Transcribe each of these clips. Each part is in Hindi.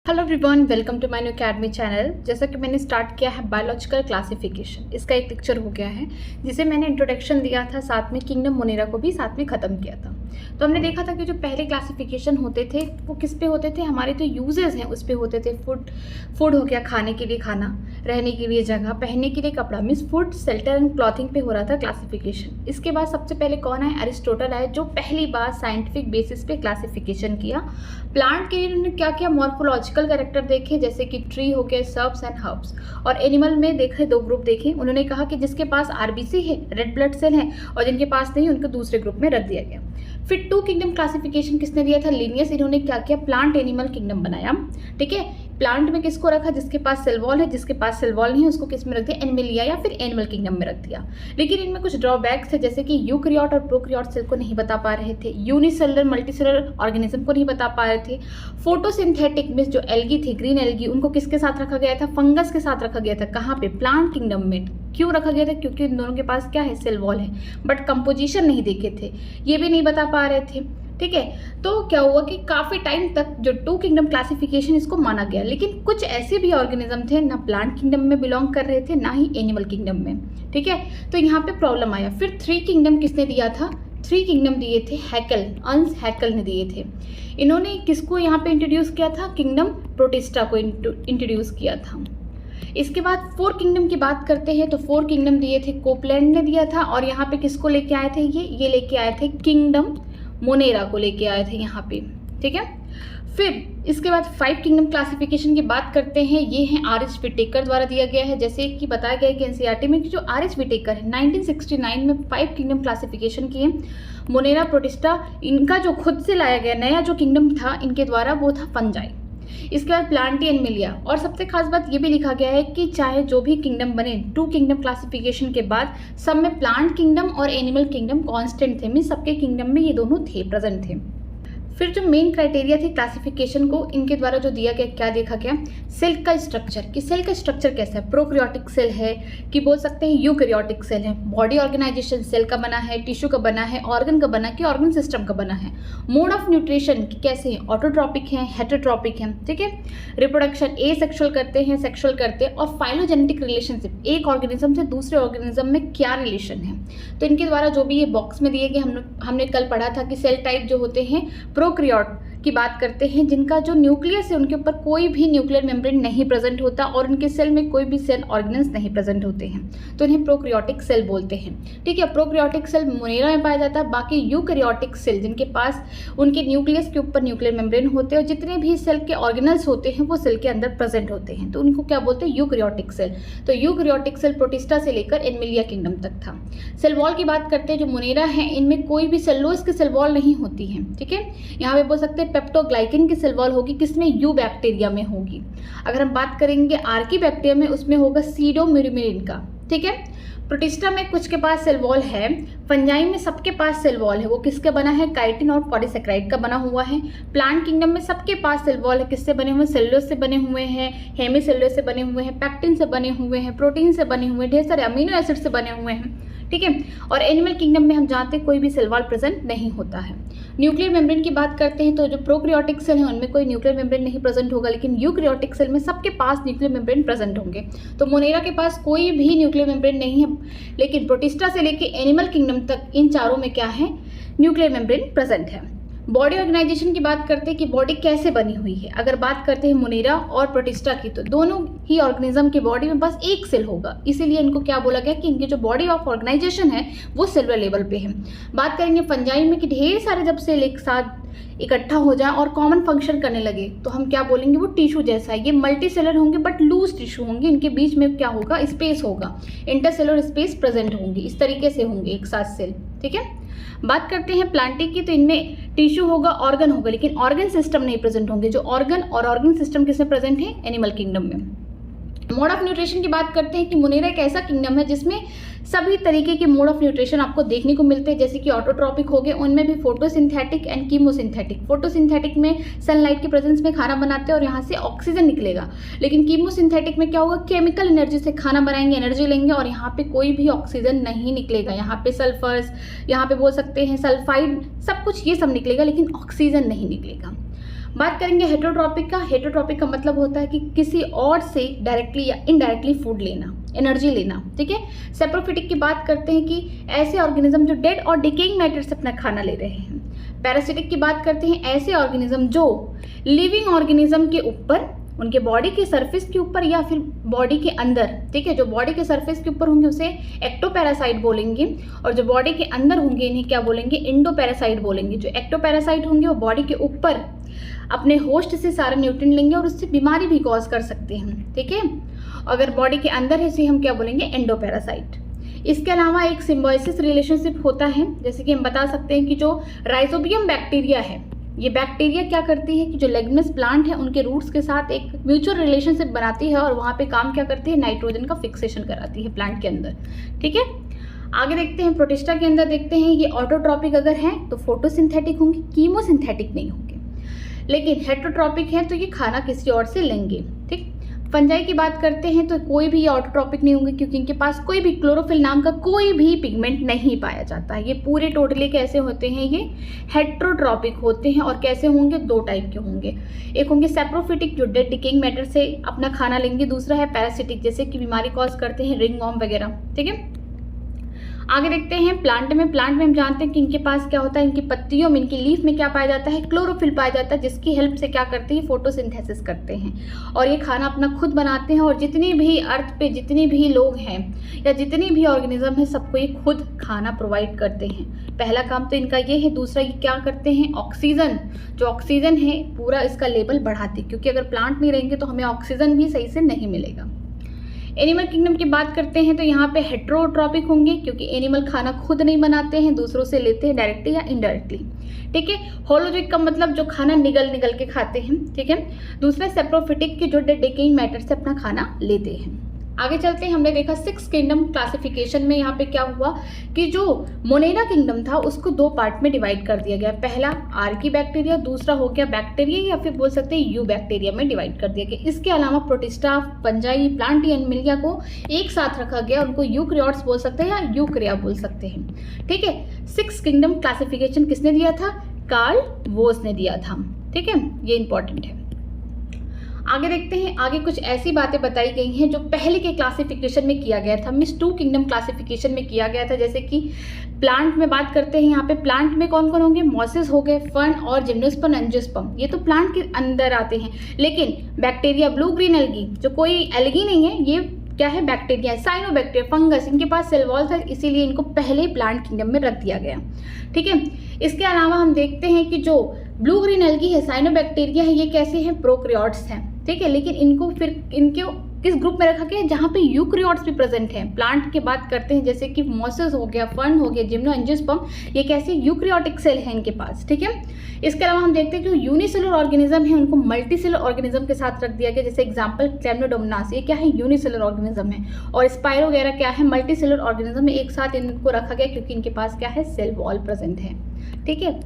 Hello everyone, welcome to my new academy channel. जैसा कि मैंने स्टार्ट किया है बायोलॉजिकल क्लासिफिकेशन, इसका एक लेक्चर हो गया है जिसे मैंने इंट्रोडक्शन दिया था, साथ में किंगडम मोनेरा को भी साथ में ख़त्म किया था। तो हमने देखा था कि जो पहले क्लासिफिकेशन होते थे वो किस पे होते थे, हमारे जो यूजेस हैं उस पे होते थे। फूड हो गया, खाने के लिए खाना, रहने के लिए जगह, पहनने के लिए कपड़ा, means food, shelter and clothing पे हो रहा था क्लासिफिकेशन। इसके बाद सबसे पहले कौन आए? अरिस्टोटल आए, जो पहली बार साइंटिफिक बेसिस पे क्लासिफिकेशन किया। प्लांट के लिए उन्होंने क्या किया? मॉर्फोलॉजिकल कैरेक्टर देखे, जैसे कि ट्री हो गए, सर्ब्स एंड हर्ब्स। और एनिमल में देखे, दो ग्रुप देखे। उन्होंने कहा कि जिसके पास आरबीसी है, रेड ब्लड सेल है, और जिनके पास नहीं, उनको दूसरे ग्रुप में रख दिया गया। फिर टू किंगडम क्लासिफिकेशन किसने दिया था? लिनियस। इन्होंने क्या किया? प्लांट एनिमल किंगडम बनाया। ठीक है, प्लांट में किसको रखा? जिसके पास सेल वॉल है, जिसके पास सेल वॉल नहीं है उसको किस में रख दिया? एनिमलिया या फिर एनिमल किंगडम में रख दिया। लेकिन इनमें कुछ ड्रॉबैक्स थे, जैसे कि यूकैरियोट और प्रोकैरियोट सेल को नहीं बता पा रहे थे, यूनिसेलुलर मल्टीसेलुलर ऑर्गेनिज्म को नहीं बता पा रहे थे। फोटोसिंथेटिक में जो एल्गी थी, ग्रीन एल्गी, उनको किसके साथ रखा गया था? फंगस के साथ रखा गया था। कहाँ पे? प्लांट किंगडम में। क्यों रखा गया था? क्योंकि इन दोनों के पास क्या है? सेल वॉल है, बट कंपोजिशन नहीं देखे थे, ये भी नहीं बता पा रहे थे। ठीक है, तो क्या हुआ कि काफ़ी टाइम तक जो टू किंगडम क्लासिफिकेशन इसको माना गया। लेकिन कुछ ऐसे भी ऑर्गेनिज्म थे ना प्लांट किंगडम में बिलोंग कर रहे थे, ना ही एनिमल किंगडम में। ठीक है, तो यहाँ पे प्रॉब्लम आया। फिर थ्री किंगडम किसने दिया था? थ्री किंगडम दिए थे हैकल, अंस हैकल ने दिए थे। इन्होंने किसको यहाँ पे इंट्रोड्यूस किया था? किंगडम प्रोटिस्टा को इंट्रोड्यूस किया था। इसके बाद फोर किंगडम की बात करते हैं, तो फोर किंगडम दिए थे कोपलैंड ने दिया था। और यहाँ पे किसको लेके आए थे? ये लेके आए थे किंगडम मोनेरा को लेके आए थे यहाँ पे। ठीक है, फिर इसके बाद फाइव किंगडम क्लासिफिकेशन की बात करते हैं। ये है आर.एच. विटेकर द्वारा दिया गया है। जैसे कि बताया गया है कि एनसीईआरटी में कि जो आर.एच. विटेकर है 1969 में फाइव किंगडम क्लासिफिकेशन किए। मोनेरा, प्रोटिस्टा, इनका जो खुद से लाया गया नया जो किंगडम था इनके द्वारा वो था फंजाई। इसके बाद प्लांटी एनिमलिया। और सबसे खास बात ये भी लिखा गया है कि चाहे जो भी किंगडम बने टू किंगडम क्लासिफिकेशन के बाद, सब में प्लांट किंगडम और एनिमल किंगडम कांस्टेंट थे, मींस सबके किंगडम में ये दोनों थे, प्रेजेंट थे। फिर जो मेन क्राइटेरिया थी क्लासिफिकेशन को, इनके द्वारा जो दिया गया, क्या देखा गया? सेल का स्ट्रक्चर, कि सेल का स्ट्रक्चर कैसा है, प्रोकैरियोटिक सेल है कि बोल सकते हैं यूकैरियोटिक सेल है। बॉडी ऑर्गेनाइजेशन सेल का बना है, टिश्यू का बना है, ऑर्गन का बना कि ऑर्गन सिस्टम का बना है। मोड ऑफ न्यूट्रिशन कैसे है, ऑटोट्रॉपिक है, हेटेरोट्रॉपिक है। ठीक है, रिप्रोडक्शन ए सेक्सुअल करते हैं, सेक्सुअल करते हैं। और फाइलोजेनेटिक रिलेशनशिप, एक ऑर्गेनिज्म से दूसरे ऑर्गेनिज्म में क्या रिलेशन है। तो इनके द्वारा जो भी ये बॉक्स में दिए गए, हमने कल पढ़ा था कि सेल टाइप जो होते हैं प्रोकैरियोट की बात करते हैं, जिनका जो न्यूक्लियस है उनके ऊपर कोई भी न्यूक्लियर मेम्ब्रेन नहीं प्रेजेंट होता और उनके सेल में कोई भी सेल ऑर्गेनेल्स नहीं प्रेजेंट होते हैं, तो इन्हें प्रोकैरियोटिक सेल बोलते हैं। ठीक है, प्रोकैरियोटिक सेल मोनेरा में पाया जाता है। बाकी यूकैरियोटिक सेल जिनके पास उनके न्यूक्लियस के ऊपर न्यूक्लियर मेम्ब्रेन होते हैं और जितने भी सेल के ऑर्गेनल्स होते हैं वो सेल के अंदर प्रेजेंट होते हैं, तो उनको क्या बोलते हैं? Eukaryotic cell. तो यूकैरियोटिक सेल प्रोटिस्टा से लेकर एनिमलिया किंगडम तक था। सेल वॉल की बात करते हैं, जो मोनेरा है इनमें कोई भी सेलुलोज की सेल वॉल नहीं होती है। ठीक है, यहाँ पे बोल सकते हैं पेप्टोग्लाइकन की सेल वॉल होगी, किसमें? यू बैक्टीरिया में होगी। अगर हम बात करेंगे आर्की बैक्टीरिया में, उसमें होगा सीडोम्यूरिमिलिन का। ठीक है, प्रोटिस्टा में कुछ के पास सेल वॉल है, फंजाई में सबके पास सेल वॉल है। वो किसका बना है? काइटिन और पॉलीसेकेराइड का बना हुआ है। प्लांट किंगडम में सबके पास सेल वॉल है, किससे बने हुए? सेलुलोज से बने हुए हैं, हेमीसेलुलोज से बने हुए हैं, पैक्टिन से बने हुए हैं, प्रोटीन से बने हुए हैं, ढेर सारे अमीनो एसिड से बने हुए हैं। ठीक है, और एनिमल किंगडम में हम जानते हैं कोई भी सेल वॉल प्रेजेंट नहीं होता है। न्यूक्लियर मेम्ब्रेन की बात करते हैं, तो जो प्रोकैरियोटिक सेल है उनमें कोई न्यूक्लियर मेम्ब्रेन नहीं प्रेजेंट होगा, लेकिन यूकैरियोटिक सेल में सबके पास न्यूक्लियर मेम्ब्रेन प्रेजेंट होंगे। तो मोनेरा के पास कोई भी न्यूक्लियर मेम्ब्रेन नहीं है, लेकिन प्रोटिस्टा से लेके एनिमल किंगडम तक इन चारों में क्या है? न्यूक्लियर मेम्ब्रेन प्रेजेंट है। बॉडी ऑर्गेनाइजेशन की बात करते हैं कि बॉडी कैसे बनी हुई है। अगर बात करते हैं मोनेरा और प्रोटिस्टा की, तो दोनों ही ऑर्गेनिज्म की बॉडी में बस एक सेल होगा, इसीलिए इनको क्या बोला गया कि इनकी जो बॉडी ऑफ ऑर्गेनाइजेशन है वो सेलुलर लेवल पे है। बात करेंगे फंजाई में कि ढेर सारे जब सेल एक साथ इकट्ठा हो जाए और कॉमन फंक्शन करने लगे तो हम क्या बोलेंगे? वो टिश्यू जैसा है। ये मल्टी सेलर होंगे बट लूज टिश्यू होंगे, इनके बीच में क्या होगा? स्पेस होगा, इंटरसेलुलर स्पेस प्रेजेंट होंगी, इस तरीके से होंगे एक साथ सेल। ठीक है, बात करते हैं प्लांटी की, तो इनमें टिश्यू होगा, ऑर्गन होगा, लेकिन ऑर्गन सिस्टम नहीं प्रेजेंट होंगे। जो ऑर्गन और ऑर्गन सिस्टम किसमें प्रेजेंट है? एनिमल किंगडम में। मोड ऑफ न्यूट्रिशन की बात करते हैं कि मोनेरा एक ऐसा किंगडम है जिसमें सभी तरीके के मोड ऑफ न्यूट्रिशन आपको देखने को मिलते हैं, जैसे कि ऑटोट्रॉपिक हो गए, उनमें भी फोटोसिंथेटिक एंड कीमोसिंथेटिक। फोटोसिंथेटिक में सनलाइट के प्रेजेंस में खाना बनाते हैं और यहाँ से ऑक्सीजन निकलेगा, लेकिन कीमोसिंथेटिक में क्या होगा? केमिकल एनर्जी से खाना बनाएंगे, एनर्जी लेंगे और यहाँ पे कोई भी ऑक्सीजन नहीं निकलेगा। यहाँ पे सल्फर्स, यहाँ पे बोल सकते हैं सल्फाइड, सब कुछ ये सब निकलेगा, लेकिन ऑक्सीजन नहीं निकलेगा। बात करेंगे हेटरोट्रॉपिक का। हेटरोट्रॉपिक का मतलब होता है कि किसी और से डायरेक्टली या इनडायरेक्टली फूड लेना, एनर्जी लेना, ठीक है। सेप्रोफिटिक की बात करते हैं कि ऐसे ऑर्गेनिज्म जो डेड और डिकेइंग मैटर से अपना खाना ले रहे हैं। पैरासिटिक की बात करते हैं ऐसे ऑर्गेनिज्म जो लिविंग ऑर्गेनिज्म के ऊपर, उनके बॉडी के सरफेस के ऊपर या फिर बॉडी के अंदर, ठीक है, जो बॉडी के सरफेस के ऊपर होंगे उसे एक्टोपैरासाइट बोलेंगे, और जो बॉडी के अंदर होंगे इन्हें क्या बोलेंगे, एंडोपैरासाइट बोलेंगे। जो एक्टोपैरासाइट होंगे वो बॉडी के ऊपर अपने होस्ट से सारे न्यूट्रिएंट लेंगे और उससे बीमारी भी कॉज कर सकते हैं, ठीक है। अगर बॉडी के अंदर है इसे हम क्या बोलेंगे, एंडोपैरासाइट। इसके अलावा एक सिम्बायोसिस रिलेशनशिप होता है, जैसे कि हम बता सकते हैं कि जो राइजोबियम बैक्टीरिया है, ये बैक्टीरिया क्या करती है कि जो लेग्यूमिनस प्लांट है उनके रूट्स के साथ एक म्यूचुअल रिलेशनशिप बनाती है और वहाँ पे काम क्या करती है, नाइट्रोजन का फिक्सेशन कराती है प्लांट के अंदर, ठीक है। आगे देखते हैं प्रोटिस्टा के अंदर, देखते हैं ये ऑटोट्रॉपिक अगर हैं तो फोटोसिंथेटिक होंगे, कीमोसिंथेटिक नहीं होंगे। लेकिन हेटरोट्रॉपिक हैं तो ये खाना किसी और से लेंगे, ठीक। फंजाई की बात करते हैं तो कोई भी ऑटोट्रॉपिक नहीं होंगे क्योंकि इनके पास कोई भी क्लोरोफिल नाम का कोई भी पिगमेंट नहीं पाया जाता है। ये पूरे टोटली कैसे होते हैं, ये हेट्रोट्रॉपिक होते हैं। और कैसे होंगे, दो टाइप के होंगे। एक होंगे सेप्रोफिटिक जो डेड डिकेइंग मैटर से अपना खाना लेंगे, दूसरा है पैरासिटिक जैसे कि बीमारी कॉज करते हैं, रिंगवॉर्म वगैरह, ठीक है। आगे देखते हैं प्लांट में हम जानते हैं कि इनके पास क्या होता है, इनकी पत्तियों में, इनकी लीफ में क्या पाया जाता है, क्लोरोफिल पाया जाता है, जिसकी हेल्प से क्या करते हैं, फोटोसिंथेसिस करते हैं और ये खाना अपना खुद बनाते हैं। और जितने भी अर्थ पे जितने भी लोग हैं या जितने भी ऑर्गेनिज्म हैं सबको ये खुद खाना प्रोवाइड करते हैं। पहला काम तो इनका ये है। दूसरा ये क्या करते हैं, ऑक्सीजन, जो ऑक्सीजन है पूरा इसका लेवल बढ़ाते, क्योंकि अगर प्लांट नहीं रहेंगे तो हमें ऑक्सीजन भी सही से नहीं मिलेगा। एनिमल किंगडम की बात करते हैं तो यहाँ पे हेट्रोट्रॉपिक होंगे क्योंकि एनिमल खाना खुद नहीं बनाते हैं, दूसरों से लेते हैं डायरेक्टली या इनडायरेक्टली, ठीक है। होलोजिक का मतलब जो खाना निगल निगल के खाते हैं, ठीक है। दूसरा सेप्रोफिटिक के जो डिकेइंग मैटर से अपना खाना लेते हैं। आगे चलते हैं, हमने देखा 6 किंगडम क्लासिफिकेशन में यहाँ पे क्या हुआ कि जो मोनेरा किंगडम था उसको 2 पार्ट में डिवाइड कर दिया गया। पहला आर्की बैक्टीरिया, दूसरा हो गया बैक्टीरिया या फिर बोल सकते हैं यू बैक्टीरिया में डिवाइड कर दिया गया। इसके अलावा प्रोटिस्टा, फंजाई, प्लांटी एनिमलिया को एक साथ रखा गया, उनको यूकैरियोट्स बोल सकते हैं या यूकैरिया बोल सकते हैं, ठीक है। 6 किंगडम क्लासिफिकेशन किसने दिया था, कार्ल वोस ने दिया था, ठीक है, ये इंपॉर्टेंट है। आगे देखते हैं, आगे कुछ ऐसी बातें बताई गई हैं जो पहले के क्लासिफिकेशन में किया गया था, मिस 2 किंगडम क्लासिफिकेशन में किया गया था। जैसे कि प्लांट में बात करते हैं, यहाँ पे प्लांट में कौन कौन होंगे, मॉसेस हो गए, फर्न और जिम्नोस्पर्म, एंजियोस्पर्म, ये तो प्लांट के अंदर आते हैं। लेकिन बैक्टीरिया, ब्लू ग्रीन एल्गी, जो कोई एल्गी नहीं है, ये क्या है, बैक्टीरिया है। साइनोबैक्टीरिया, फंगस, इनके पास सेल वॉल था, इसीलिए इनको पहले प्लांट किंगडम में रख दिया गया, ठीक है। इसके अलावा हम देखते हैं कि जो ब्लू ग्रीन एल्गी है, साइनोबैक्टीरिया है, ये कैसे हैं, प्रोकैरियोट्स हैं, ठीक है। लेकिन इनको फिर इनको किस ग्रुप में रखा गया है, जहाँ पे यूकैरियोट्स भी प्रेजेंट हैं। प्लांट की बात करते हैं जैसे कि मॉसेस हो गया, फर्न हो गया, जिम्नो, एंजियोस्पर्म, ये कैसे यूकैरियोटिक सेल है इनके पास, ठीक है। इसके अलावा हम देखते हैं कि जो यूनिसेलुलर ऑर्गेनिज्म है उनको मल्टीसेलुलर ऑर्गेनिज्म के साथ रख दिया गया। जैसे एग्जांपल क्लैम्नोडोमोनास, ये क्या है, यूनिसेलुलर ऑर्गेनिज्म है। और स्पाइरो वगैरह क्या है, मल्टीसेलुलर ऑर्गेनिज्म में एक साथ इनको रखा गया क्योंकि इनके पास क्या है, सेल वॉल प्रेजेंट है, ठीक है।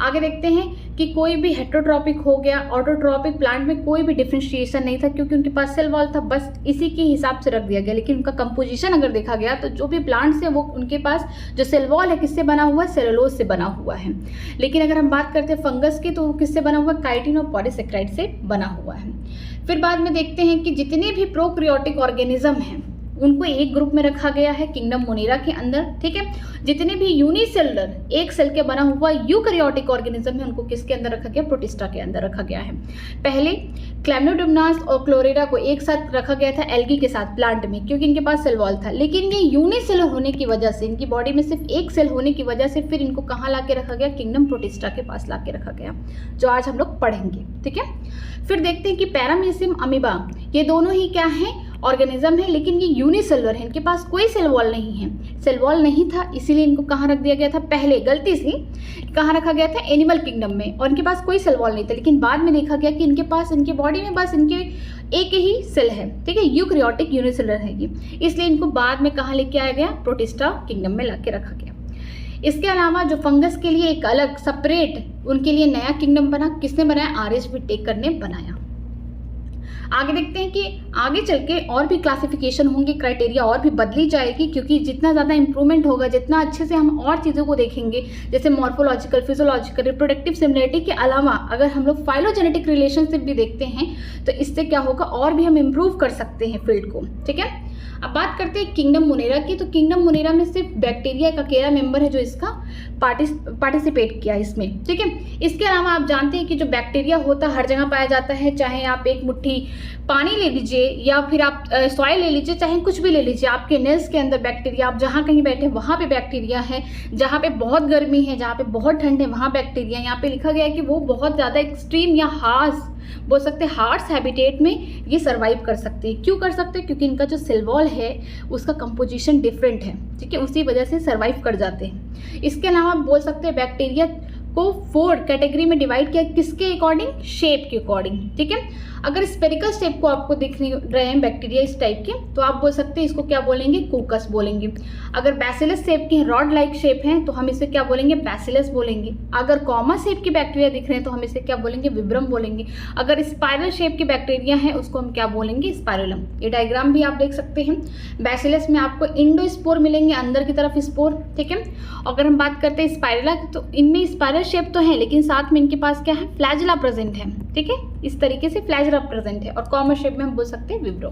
आगे देखते हैं कि कोई भी हेट्रोट्रॉपिक हो गया, ऑटोट्रॉपिक प्लांट में कोई भी डिफरेंशिएशन नहीं था क्योंकि उनके पास सेल वॉल था, बस इसी के हिसाब से रख दिया गया। लेकिन उनका कंपोजिशन अगर देखा गया तो जो भी प्लांट्स है वो उनके पास जो सेल वॉल है किससे बना हुआ है, सेलुलोज से बना हुआ है। लेकिन अगर हम बात करते हैं फंगस की तो वो किससे बना हुआ है, काइटिन और पॉलीसेकेराइड से बना हुआ है। फिर बाद में देखते हैं कि जितने भी प्रोकैरियोटिक ऑर्गेनिज्म हैं उनको एक ग्रुप में रखा गया है किंगडम मोनेरा के अंदर, ठीक है। जितने भी यूनिसेलुलर, एक सेल के बना हुआ यूकैरियोटिक ऑर्गेनिज्म है उनको किसके अंदर रखा गया, प्रोटिस्टा के अंदर रखा गया है। पहले क्लैम्नोडोमोनास और क्लोरेरा को एक साथ रखा गया था एल्गी के साथ प्लांट में क्योंकि इनके पास सेल वॉल था। लेकिन ये यूनिसेलुलर होने की वजह से, इनकी बॉडी में सिर्फ एक सेल होने की वजह से फिर इनको कहाँ ला के रखा गया, किंगडम प्रोटिस्टा के पास ला के रखा गया, जो आज हम लोग पढ़ेंगे, ठीक है। फिर देखते हैं कि पैरामीशियम, अमीबा, ये दोनों ही क्या है, ऑर्गेनिज्म है, लेकिन ये यूनिसेलुलर है, इनके पास कोई सेल वॉल नहीं है। सेल वॉल नहीं था इसीलिए इनको कहाँ रख दिया गया था, पहले गलती से कहाँ रखा गया था, एनिमल किंगडम में, और इनके पास कोई सेल वॉल नहीं था। लेकिन बाद में देखा गया कि इनके पास, इनके बॉडी में बस इनके एक ही सेल है, ठीक है, यूकैरियोटिक यूनिसेलुलर है ये, इसलिए इनको बाद में कहाँ लेके आया गया, प्रोटिस्टा किंगडम में ला के रखा गया। इसके अलावा जो फंगस के लिए एक अलग सेपरेट उनके लिए नया किंगडम बना, किसने बनाया, आरएच व्हिटेकर ने बनाया। आगे देखते हैं कि आगे चल के और भी क्लासिफिकेशन होंगे, क्राइटेरिया और भी बदली जाएगी, क्योंकि जितना ज़्यादा इंप्रूवमेंट होगा, जितना अच्छे से हम और चीज़ों को देखेंगे, जैसे मॉर्फोलॉजिकल, फिजियोलॉजिकल, रिप्रोडक्टिव सिमिलरिटी के अलावा अगर हम लोग फाइलोजेनेटिक रिलेशनशिप भी देखते हैं तो इससे क्या होगा, और भी हम इम्प्रूव कर सकते हैं फील्ड को। ठीक है, अब बात करते हैं किंगडम मोनेरा की। तो किंगडम मोनेरा में सिर्फ बैक्टीरिया का अकेला मेंबर है जो इसका पार्टिसिपेट किया इसमें। ठीक है, इसके अलावा आप जानते हैं कि जो बैक्टीरिया होता है हर जगह पाया जाता है, चाहे आप एक मुट्ठी पानी ले लीजिए या फिर आप सॉइल ले लीजिए, चाहे कुछ भी ले लीजिए, आपके नेल्स के अंदर बैक्टीरिया, आप जहाँ कहीं बैठे वहाँ पे बैक्टीरिया है, जहाँ पे बहुत गर्मी है, जहाँ पे बहुत ठंड है वहाँ बैक्टीरिया। यहाँ पे लिखा गया है कि वो बहुत ज़्यादा एक्सट्रीम या हार्श बोल सकते हैं, हार्श हैबिटेट में ये सर्वाइव कर सकते हैं। क्यों कर सकते हैं? क्योंकि इनका जो सेल वॉल है उसका कंपोजिशन डिफरेंट है। ठीक है, उसी वजह से सर्वाइव कर जाते हैं। इसके अलावा आप बोल सकते हैं बैक्टीरिया को 4 कैटेगरी में डिवाइड किया, किसके अकॉर्डिंग? शेप के अकॉर्डिंग। ठीक है, अगर स्पेरिकल शेप को आपको दिख रहे हैं बैक्टीरिया इस टाइप के, तो आप बोल सकते हैं इसको क्या बोलेंगे? कोकस बोलेंगे। अगर बैसिलस शेप के रॉड लाइक शेप हैं तो हम इसे क्या बोलेंगे? बैसिलस बोलेंगे। अगर कॉमा शेप के बैक्टीरिया दिख रहे हैं तो हम इसे क्या बोलेंगे? विब्रम बोलेंगे। अगर स्पाइरल शेप के बैक्टीरिया हैं उसको हम क्या बोलेंगे? स्पाइरुलम। ये डायग्राम भी आप देख सकते हैं। बैसिलस में आपको इंडोस्पोर मिलेंगे, अंदर की तरफ स्पोर। ठीक है, अगर हम बात करते हैं स्पाइरुला तो इनमें स्पाइरल शेप तो है लेकिन साथ में इनके पास क्या है? फ्लैजिला प्रेजेंट है। ठीक है, इस तरीके से फ्लैजिला प्रेजेंट है। और कॉमन शेप में हम बोल सकते हैं विब्रो।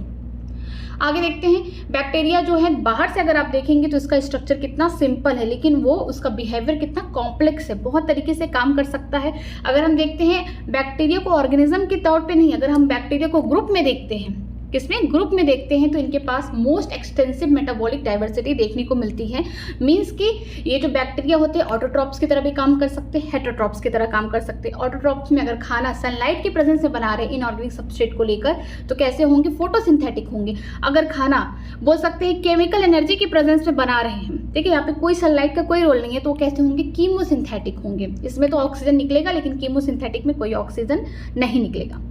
आगे देखते हैं बैक्टीरिया जो है बाहर से अगर आप देखेंगे तो इसका स्ट्रक्चर कितना सिंपल है, लेकिन वो उसका बिहेवियर कितना कॉम्प्लेक्स है, बहुत तरीके से काम कर सकता है। अगर हम देखते हैं बैक्टीरिया को ऑर्गेनिज्म के तौर पे नहीं, अगर हम बैक्टीरिया को ग्रुप में देखते हैं, किसमें? ग्रुप में देखते हैं, तो इनके पास मोस्ट एक्सटेंसिव मेटाबॉलिक डाइवर्सिटी देखने को मिलती है। मींस कि ये जो बैक्टीरिया होते हैं ऑटोट्रॉप्स की तरह भी काम कर सकते हैं, हेटरोट्रॉप्स की तरह काम कर सकते हैं। ऑटोट्रॉप्स में अगर खाना सनलाइट की प्रेजेंस में बना रहे हैं इनऑर्गेनिक सबस्ट्रेट को लेकर तो कैसे होंगे? फोटोसिंथेटिक होंगे। अगर खाना बोल सकते हैं केमिकल एनर्जी की प्रेजेंस में बना रहे हैं, ठीक है, यहाँ पे कोई सनलाइट का कोई रोल नहीं है, तो कैसे होंगे? कीमोसिंथेटिक होंगे। इसमें तो ऑक्सीजन निकलेगा लेकिन कीमोसिंथेटिक में कोई ऑक्सीजन नहीं निकलेगा।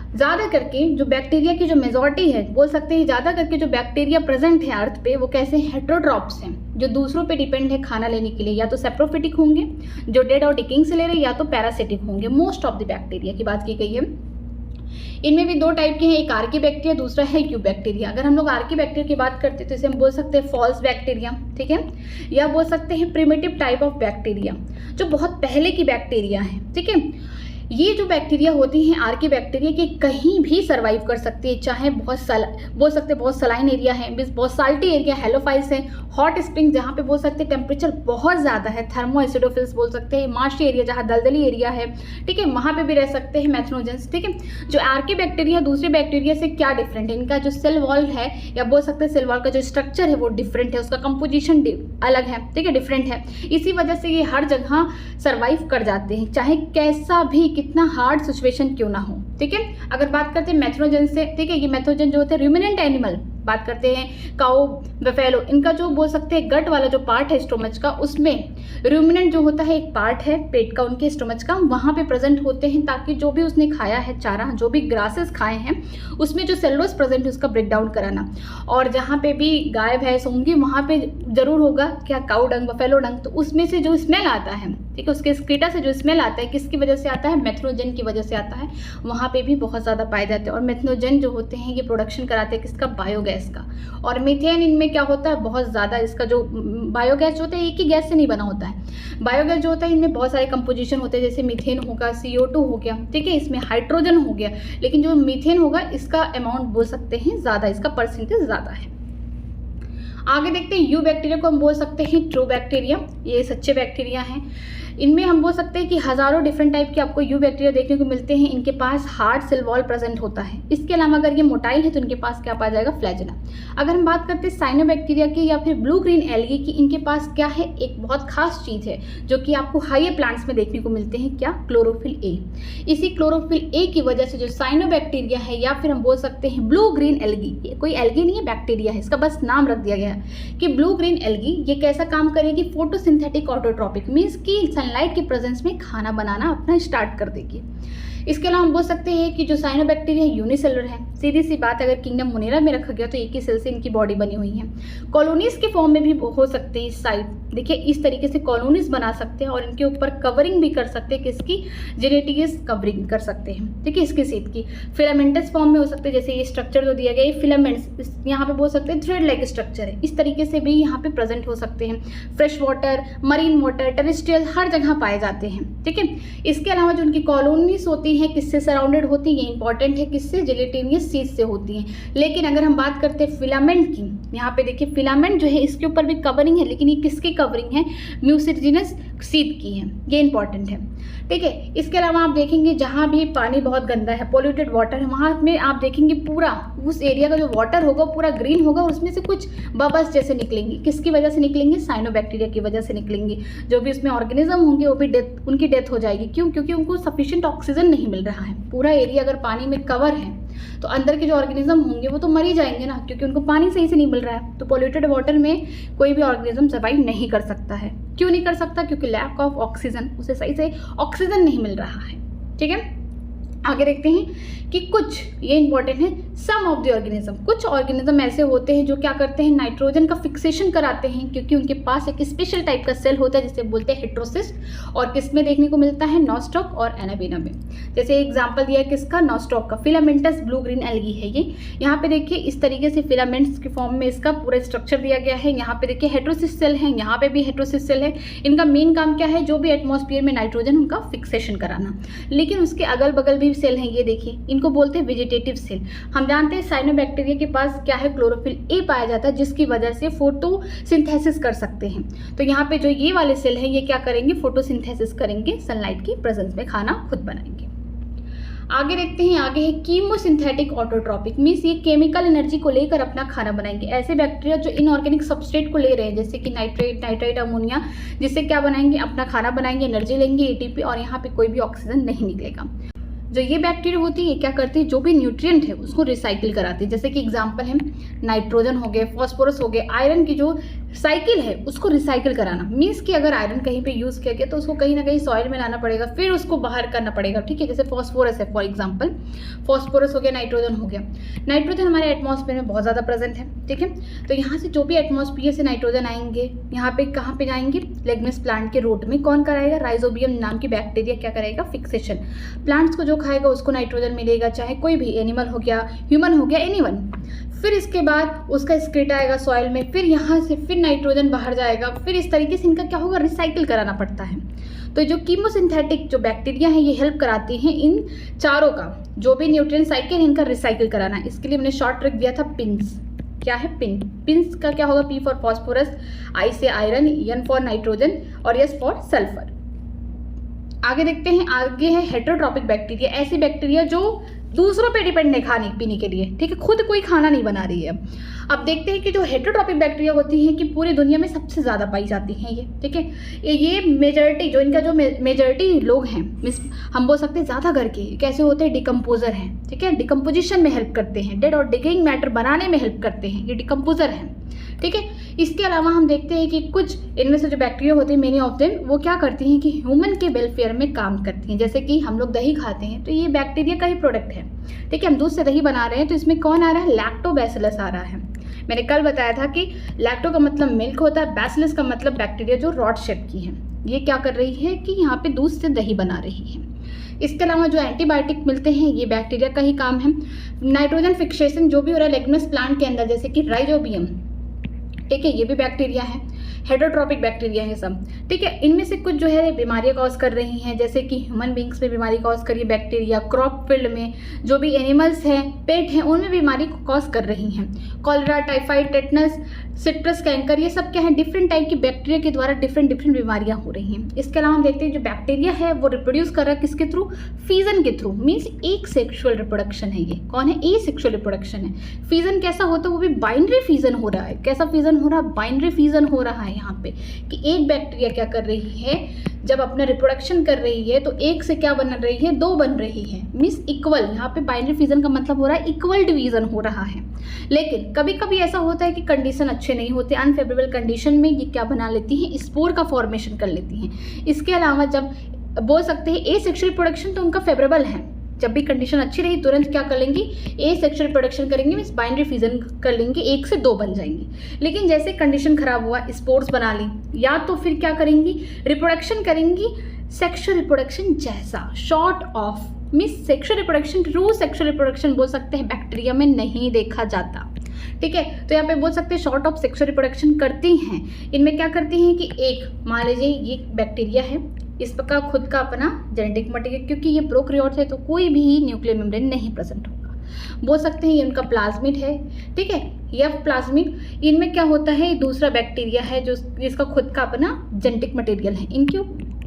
ज़्यादा करके जो बैक्टीरिया की जो मेजॉरिटी है, बोल सकते हैं ज़्यादा करके जो बैक्टीरिया प्रेजेंट है अर्थ पे वो कैसे हेटरोट्रॉप्स हैं, जो दूसरों पे डिपेंड है खाना लेने के लिए। या तो सेप्रोफिटिक होंगे जो डेड और डिकिंग से ले रहे हैं, या तो पैरासिटिक होंगे। मोस्ट ऑफ द बैक्टीरिया की बात की गई है। इनमें भी 2 टाइप के हैं, एक आर्की बैक्टीरिया, दूसरा है क्यूब बैक्टीरिया। अगर हम लोग आर्की बैक्टीरिया की बात करते हैं तो इसे हम बोल सकते हैं फॉल्स बैक्टीरिया। ठीक है, या बोल सकते हैं प्रिमिटिव टाइप ऑफ बैक्टीरिया, जो बहुत पहले की बैक्टीरिया है। ठीक है, ये जो बैक्टीरिया होती हैं आर्की बैक्टीरिया के कहीं भी सर्वाइव कर सकती है, चाहे बहुत बोल सकते हैं बहुत सलाइन एरिया है, बहुत साल्टी एरिया, हेलोफाइल्स है, हॉट स्प्रिंग जहाँ पे बोल सकते हैं टेम्परेचर बहुत ज़्यादा है, थर्मो एसिडोफिल्स बोल सकते हैं, मार्शी एरिया जहाँ दलदली एरिया है, ठीक है, वहाँ पे भी रह सकते हैं मैथनोजेंस। ठीक है, जो आर्की बैक्टीरिया दूसरे बैक्टीरिया से क्या डिफरेंट है? इनका जो सेल वॉल है या बोल सकते हैं सेल वॉल का जो स्ट्रक्चर है वो डिफरेंट है, उसका कंपोजिशन अलग है। ठीक है, डिफरेंट है, इसी वजह से ये हर जगह सर्वाइव कर जाते हैं, चाहे कैसा भी कितना हार्ड सिचुएशन क्यों ना हो। ठीक है, अगर बात करते हैं मैथनोजन से, ठीक है, ये मैथनोजन जो होते हैं रूमिनेंट एनिमल, बात करते हैं काऊ, बफेलो, इनका जो बोल सकते हैं गट वाला जो पार्ट है स्टोमच का, उसमें रूमिनेंट जो होता है एक पार्ट है पेट का उनके स्टोमच का, वहाँ पे प्रेजेंट होते हैं ताकि जो भी उसने खाया है चारा, जो भी ग्रासेस खाए हैं उसमें जो सेलुलोज प्रेजेंट है उसका ब्रेक डाउन कराना। और जहाँ पे भी गाय भैंस होंगी वहाँ पे जरूर होगा क्या? काऊ डंग, बफेलो डंग। तो उसमें से जो स्मेल आता है, ठीक है, उसके स्क्रीटा से जो स्मेल आता है किसकी वजह से आता है? मैथनोजन की वजह से आता है, वहाँ पे भी बहुत ज़्यादा पाए जाते हैं। और मैथनोजन जो होते हैं ये प्रोडक्शन कराते हैं किसका? बायोगैस का। और मीथेन इनमें क्या होता है? बहुत ज़्यादा इसका जो बायोगैस होता है एक ही गैस से नहीं बना होता है। बायोगैस जो होता है इनमें बहुत सारे कंपोजिशन होते हैं, जैसे मीथेन होगा, CO2 हो गया, ठीक है, इसमें हाइड्रोजन हो गया, लेकिन जो मीथेन होगा इसका अमाउंट बोल सकते हैं ज़्यादा, इसका परसेंटेज ज़्यादा है। आगे देखते हैं यू बैक्टीरिया को हम बोल सकते हैं ट्रू बैक्टीरिया, ये सच्चे बैक्टीरिया हैं। इनमें हम बोल सकते हैं कि हज़ारों डिफरेंट टाइप के आपको यू बैक्टीरिया देखने को मिलते हैं। इनके पास हार्ड सेल वॉल प्रेजेंट होता है। इसके अलावा अगर ये मोटाइल है तो इनके पास क्या पाया जाएगा? फ्लैजिला। अगर हम बात करते हैं साइनोबैक्टीरिया की या फिर ब्लू ग्रीन एल्गी की, इनके पास क्या है? एक बहुत खास चीज़ है जो कि आपको हायर प्लांट्स में देखने को मिलते हैं, क्या? Chlorophyll A. इसी क्लोरोफिल ए की वजह से जो साइनोबैक्टीरिया है या फिर हम बोल सकते हैं ब्लू ग्रीन एल्गी, ये कोई एल्गी नहीं है, बैक्टीरिया है, इसका बस नाम रख दिया गया है कि ब्लू ग्रीन एल्गी, ये कैसा काम करेगी? फोटोसिंथेटिक ऑटोट्रॉपिक, मीन्स की सनलाइट की प्रेजेंस में खाना बनाना अपना स्टार्ट कर देगी। इसके अलावा हम बोल सकते हैं कि जो साइनोबैक्टीरिया यूनिसेलुलर है, सीधी सी बात, अगर किंगडम मोनेरा में रखा गया तो एक ही सेल से इनकी बॉडी बनी हुई है। कॉलोनीज के फॉर्म में भी हो सकते हैं साइट देखिए इस तरीके से कॉलोनीज बना सकते हैं और इनके ऊपर कवरिंग भी कर सकते हैं, किसकी, जेनेटियस कवरिंग कर सकते हैं, ठीक है, इसके सीट की। फिलामेंटस फॉर्म में हो सकते हैं, जैसे ये स्ट्रक्चर जो दिया गया ये फिलामेंट्स, यहाँ पे बोल सकते हैं थ्रेड लाइक स्ट्रक्चर है, इस तरीके से भी यहाँ पे प्रेजेंट हो सकते हैं। Fresh water, marine water, terrestrial हर जगह पाए जाते हैं, ठीक है। इसके अलावा जो उनकी कॉलोनीज होती हैं किससे सराउंडेड होती हैं, ये इंपॉर्टेंट है, किससे, जिलेटिनियस सीड से होती हैं। लेकिन अगर हम बात करते हैं फिलामेंट की, यहाँ पे देखिए फिलामेंट जो है इसके ऊपर भी कवरिंग है, लेकिन ये किसकी कवरिंग है, म्यूसिजिनस सीड की है, ये इंपॉर्टेंट है, ठीक है। इसके अलावा आप देखेंगे जहाँ भी पानी बहुत गंदा है, पॉल्यूटेड वाटर है, वहाँ में आप देखेंगे पूरा उस एरिया का जो वाटर होगा पूरा ग्रीन होगा और उसमें से कुछ बबल्स जैसे निकलेंगे, किसकी वजह से निकलेंगे, साइनोबैक्टीरिया की वजह से निकलेंगे। जो भी उसमें ऑर्गेनिज्म होंगे वो भी उनकी डेथ हो जाएगी, क्यों, क्योंकि उनको सफिशिएंट ऑक्सीजन नहीं मिल रहा है। पूरा एरिया अगर पानी में कवर है तो अंदर के जो ऑर्गेनिज्म होंगे वो तो मर ही जाएंगे ना, क्योंकि उनको पानी सही से नहीं मिल रहा है। तो पॉल्यूटेड वाटर में कोई भी ऑर्गेनिज्म सर्वाइव नहीं कर सकता है। क्यों नहीं कर सकता, क्योंकि लैक ऑफ ऑक्सीजन, उसे सही से ऑक्सीजन नहीं मिल रहा है, ठीक है। आगे देखते हैं कि कुछ, ये इंपॉर्टेंट है, सम ऑफ द ऑर्गेनिज्म, कुछ ऑर्गेनिज्म ऐसे होते हैं जो क्या करते हैं, नाइट्रोजन का फिक्सेशन कराते हैं, क्योंकि उनके पास एक स्पेशल टाइप का सेल होता है जिसे बोलते हैं हेट्रोसिस्ट, और किस में देखने को मिलता है, नॉस्टॉक और एनाबेना में। जैसे एग्जांपल दिया है किसका, नॉस्टॉक का, फिलामेंटस ब्लू ग्रीन एल्गी है ये। यहाँ पे देखिए इस तरीके से फिलामेंट्स के फॉर्म में इसका पूरा स्ट्रक्चर दिया गया है। यहाँ पे देखिए हेट्रोसिस्ट सेल है, यहाँ पे भी हेट्रोसिस्ट सेल है। इनका मेन काम क्या है, जो भी एटमॉस्फेयर में नाइट्रोजन उनका फिक्सेशन कराना। लेकिन उसके अगल बगल भी सेल हैं, ये देखिए इनको बोलते हैं वेजिटेटिव सेल। हम जानते हैं साइनोबैक्टीरिया के पास क्या है, क्लोरोफिल ए पाया जाता है, जिसकी वजह से फोटोसिंथेसिस कर सकते हैं। तो यहाँ पे जो ये वाले सेल हैं ये क्या करेंगे, फोटोसिंथेसिस करेंगे, सनलाइट की प्रेजेंस में खाना खुद बनाएंगे। आगे देखते हैं, आगे है कीमोसिंथेटिक ऑटोट्रॉपिक, मीन्स ये केमिकल एनर्जी को लेकर अपना खाना बनाएंगे। ऐसे बैक्टीरिया जो इनऑर्गेनिक सबस्ट्रेट को ले रहे हैं, जैसे कि नाइट्रेट, नाइट्राइट, अमोनिया, जिससे क्या बनाएंगे, अपना खाना बनाएंगे, एनर्जी लेंगे, एटीपी, और यहाँ पे कोई भी ऑक्सीजन नहीं निकलेगा। जो ये बैक्टीरिया होती है क्या करती है, जो भी न्यूट्रिएंट है उसको रिसाइकिल कराती है। जैसे कि एग्जांपल है नाइट्रोजन हो गए, फॉस्फोरस हो गए, आयरन की जो साइकिल है उसको रिसाइकिल कराना। मीन्स कि अगर आयरन कहीं पे यूज़ किया गया तो उसको कहीं ना कहीं सॉइल में लाना पड़ेगा, फिर उसको बाहर करना पड़ेगा, ठीक है। जैसे फॉस्फोरस है, फॉर एग्जाम्पल फॉस्फोरस हो गया, नाइट्रोजन हो गया। नाइट्रोजन हमारे एटमॉस्फेयर में बहुत ज़्यादा प्रेजेंट है, ठीक है। तो यहाँ से जो भी एटमॉस्फेयर से नाइट्रोजन आएंगे, यहाँ पे कहाँ पे जाएंगे, लेग्नस प्लांट के रूट में। कौन कराएगा, राइजोबियम नाम की बैक्टीरिया क्या करेगा, फिक्सेशन। प्लांट्स को जो खाएगा उसको नाइट्रोजन मिलेगा, चाहे कोई भी एनिमल हो गया, ह्यूमन हो गया, एनीवन। फिर इसके बाद उसका एक्सक्रीट आएगा सॉइल में, फिर यहाँ से फिर नाइट्रोजन बाहर जाएगा, फिर इस तरीके से इनका क्या होगा, रिसाइकिल कराना पड़ता है। तो जो कीमोसिंथेटिक जो बैक्टीरिया है ये हेल्प कराती हैं इन चारों का, जो भी न्यूट्रिएंट साइकिल इनका रिसाइकिल कराना। इसके लिए मैंने शॉर्ट ट्रिक दिया था पिंस। क्या है, पिन। पिंस का क्या होगा, पी फॉर फॉस्फोरस, आई से आयरन, एन फॉर नाइट्रोजन और एस फॉर सल्फर। आगे देखते हैं, आगे है हेटेरोट्रॉपिक बैक्टीरिया, ऐसी बैक्टीरिया जो दूसरों पे डिपेंड है खाने पीने के लिए, ठीक है, खुद कोई खाना नहीं बना रही है। अब देखते हैं कि जो हेटेरोट्रॉपिक बैक्टीरिया होती हैं कि पूरी दुनिया में सबसे ज़्यादा पाई जाती हैं ये, ठीक है। ये मेजॉरिटी जो इनका जो मेजॉरिटी लोग हैं, मिस हम बोल सकते हैं ज़्यादा करके कैसे होते हैं, डिकम्पोजर हैं, ठीक है, डिकम्पोजिशन में हेल्प करते हैं, डेड और डिकेइंग मैटर बनाने में हेल्प करते हैं, ये डिकम्पोजर हैं, ठीक है। इसके अलावा हम देखते हैं कि कुछ इनमें से जो बैक्टीरिया होते हैं, मेनी ऑफ देम, वो क्या करती हैं कि ह्यूमन के वेलफेयर में काम करती हैं। जैसे कि हम लोग दही खाते हैं तो ये बैक्टीरिया का ही प्रोडक्ट है, ठीक है। हम दूध से दही बना रहे हैं तो इसमें कौन आ रहा है, लैक्टोबैसिलस आ रहा है। मैंने कल बताया था कि लैक्टो का मतलब मिल्क होता है, बैसिलस का मतलब बैक्टीरिया जो रॉड शेप की है। ये क्या कर रही है कि यहाँ पे दूध से दही बना रही है। इसके अलावा जो एंटीबायोटिक मिलते हैं ये बैक्टीरिया का ही काम है। नाइट्रोजन फिक्सेशन जो भी हो रहा है लेग्नस प्लांट के अंदर, जैसे कि राइजोबियम, ठीक है, ये भी बैक्टीरिया है, हेटेरोट्रॉपिक बैक्टीरिया है सब, ठीक है। इनमें से कुछ जो है बीमारियां कॉज कर रही हैं, जैसे कि ह्यूमन बींग्स में बीमारी कॉज कर रही है बैक्टीरिया, क्रॉप फील्ड में जो भी एनिमल्स हैं, पेट हैं, उनमें बीमारी को कॉज कर रही हैं। Cholera, typhoid, tetanus, citrus canker, ये सब क्या है, डिफरेंट टाइप की बैक्टीरिया के द्वारा डिफरेंट बीमारियां हो रही हैं। इसके अलावा हम देखते हैं जो बैक्टीरिया है वो रिप्रोड्यूस कर रहा है किसके थ्रू, फीजन के थ्रू। मीन्स एक सेक्सुअल रिप्रोडक्शन है। ये कौन है, ए सेक्सुअल रिप्रोडक्शन है। फीजन कैसा होता है, वो भी बाइनरी फीजन हो रहा है। कैसा फीजन हो रहा है, बाइनरी फीजन हो रहा है यहाँ पे, कि एक बैक्टीरिया क्या कर रही है, जब अपना रिप्रोडक्शन कर रही है तो एक से क्या बन रही है, दो बन रही है, मीन्स इक्वल। यहाँ पे बाइनरी फिजन का मतलब हो रहा है इक्वल डिवीजन हो रहा है। लेकिन कभी कभी ऐसा होता है कि कंडीशन अच्छे नहीं होते, अनफेवरेबल कंडीशन में ये क्या बना लेती हैं, स्पोर का फॉर्मेशन कर लेती हैं। इसके अलावा जब बोल सकते हैं ए सेक्सुअल रिप्रोडक्शन तो उनका फेवरेबल है, जब भी कंडीशन अच्छी रही तुरंत क्या कर लेंगी, ए सेक्सुअल रिप्रोडक्शन करेंगे, मीन्स बाइनरी फ्यूजन कर लेंगे, 1 से 2 बन जाएंगी। लेकिन जैसे कंडीशन खराब हुआ, स्पोर्स बना ली, या तो फिर क्या करेंगी, रिप्रोडक्शन करेंगी सेक्सुअल रिप्रोडक्शन जैसा, short of, means sexual reproduction, true sexual reproduction बोल सकते हैं, बैक्टीरिया में नहीं देखा जाता। ठीक है, तो यहाँ पे बोल सकते हैं शॉर्ट ऑफ सेक्सुअल रिप्रोडक्शन करती हैं। इनमें क्या करती हैं कि एक मान लीजिए ये बैक्टीरिया है, इसका खुद का अपना जेनेटिक मटेरियल, क्योंकि ये प्रोकैरियोट है तो कोई भी न्यूक्लियर मेम्ब्रेन नहीं प्रेजेंट होगा, बोल सकते हैं ये उनका प्लाज्मिड है। ठीक है, यह प्लाज्मिड, इनमें क्या होता है, दूसरा बैक्टीरिया है जो जिसका खुद का अपना जेनेटिक मटेरियल है। इनके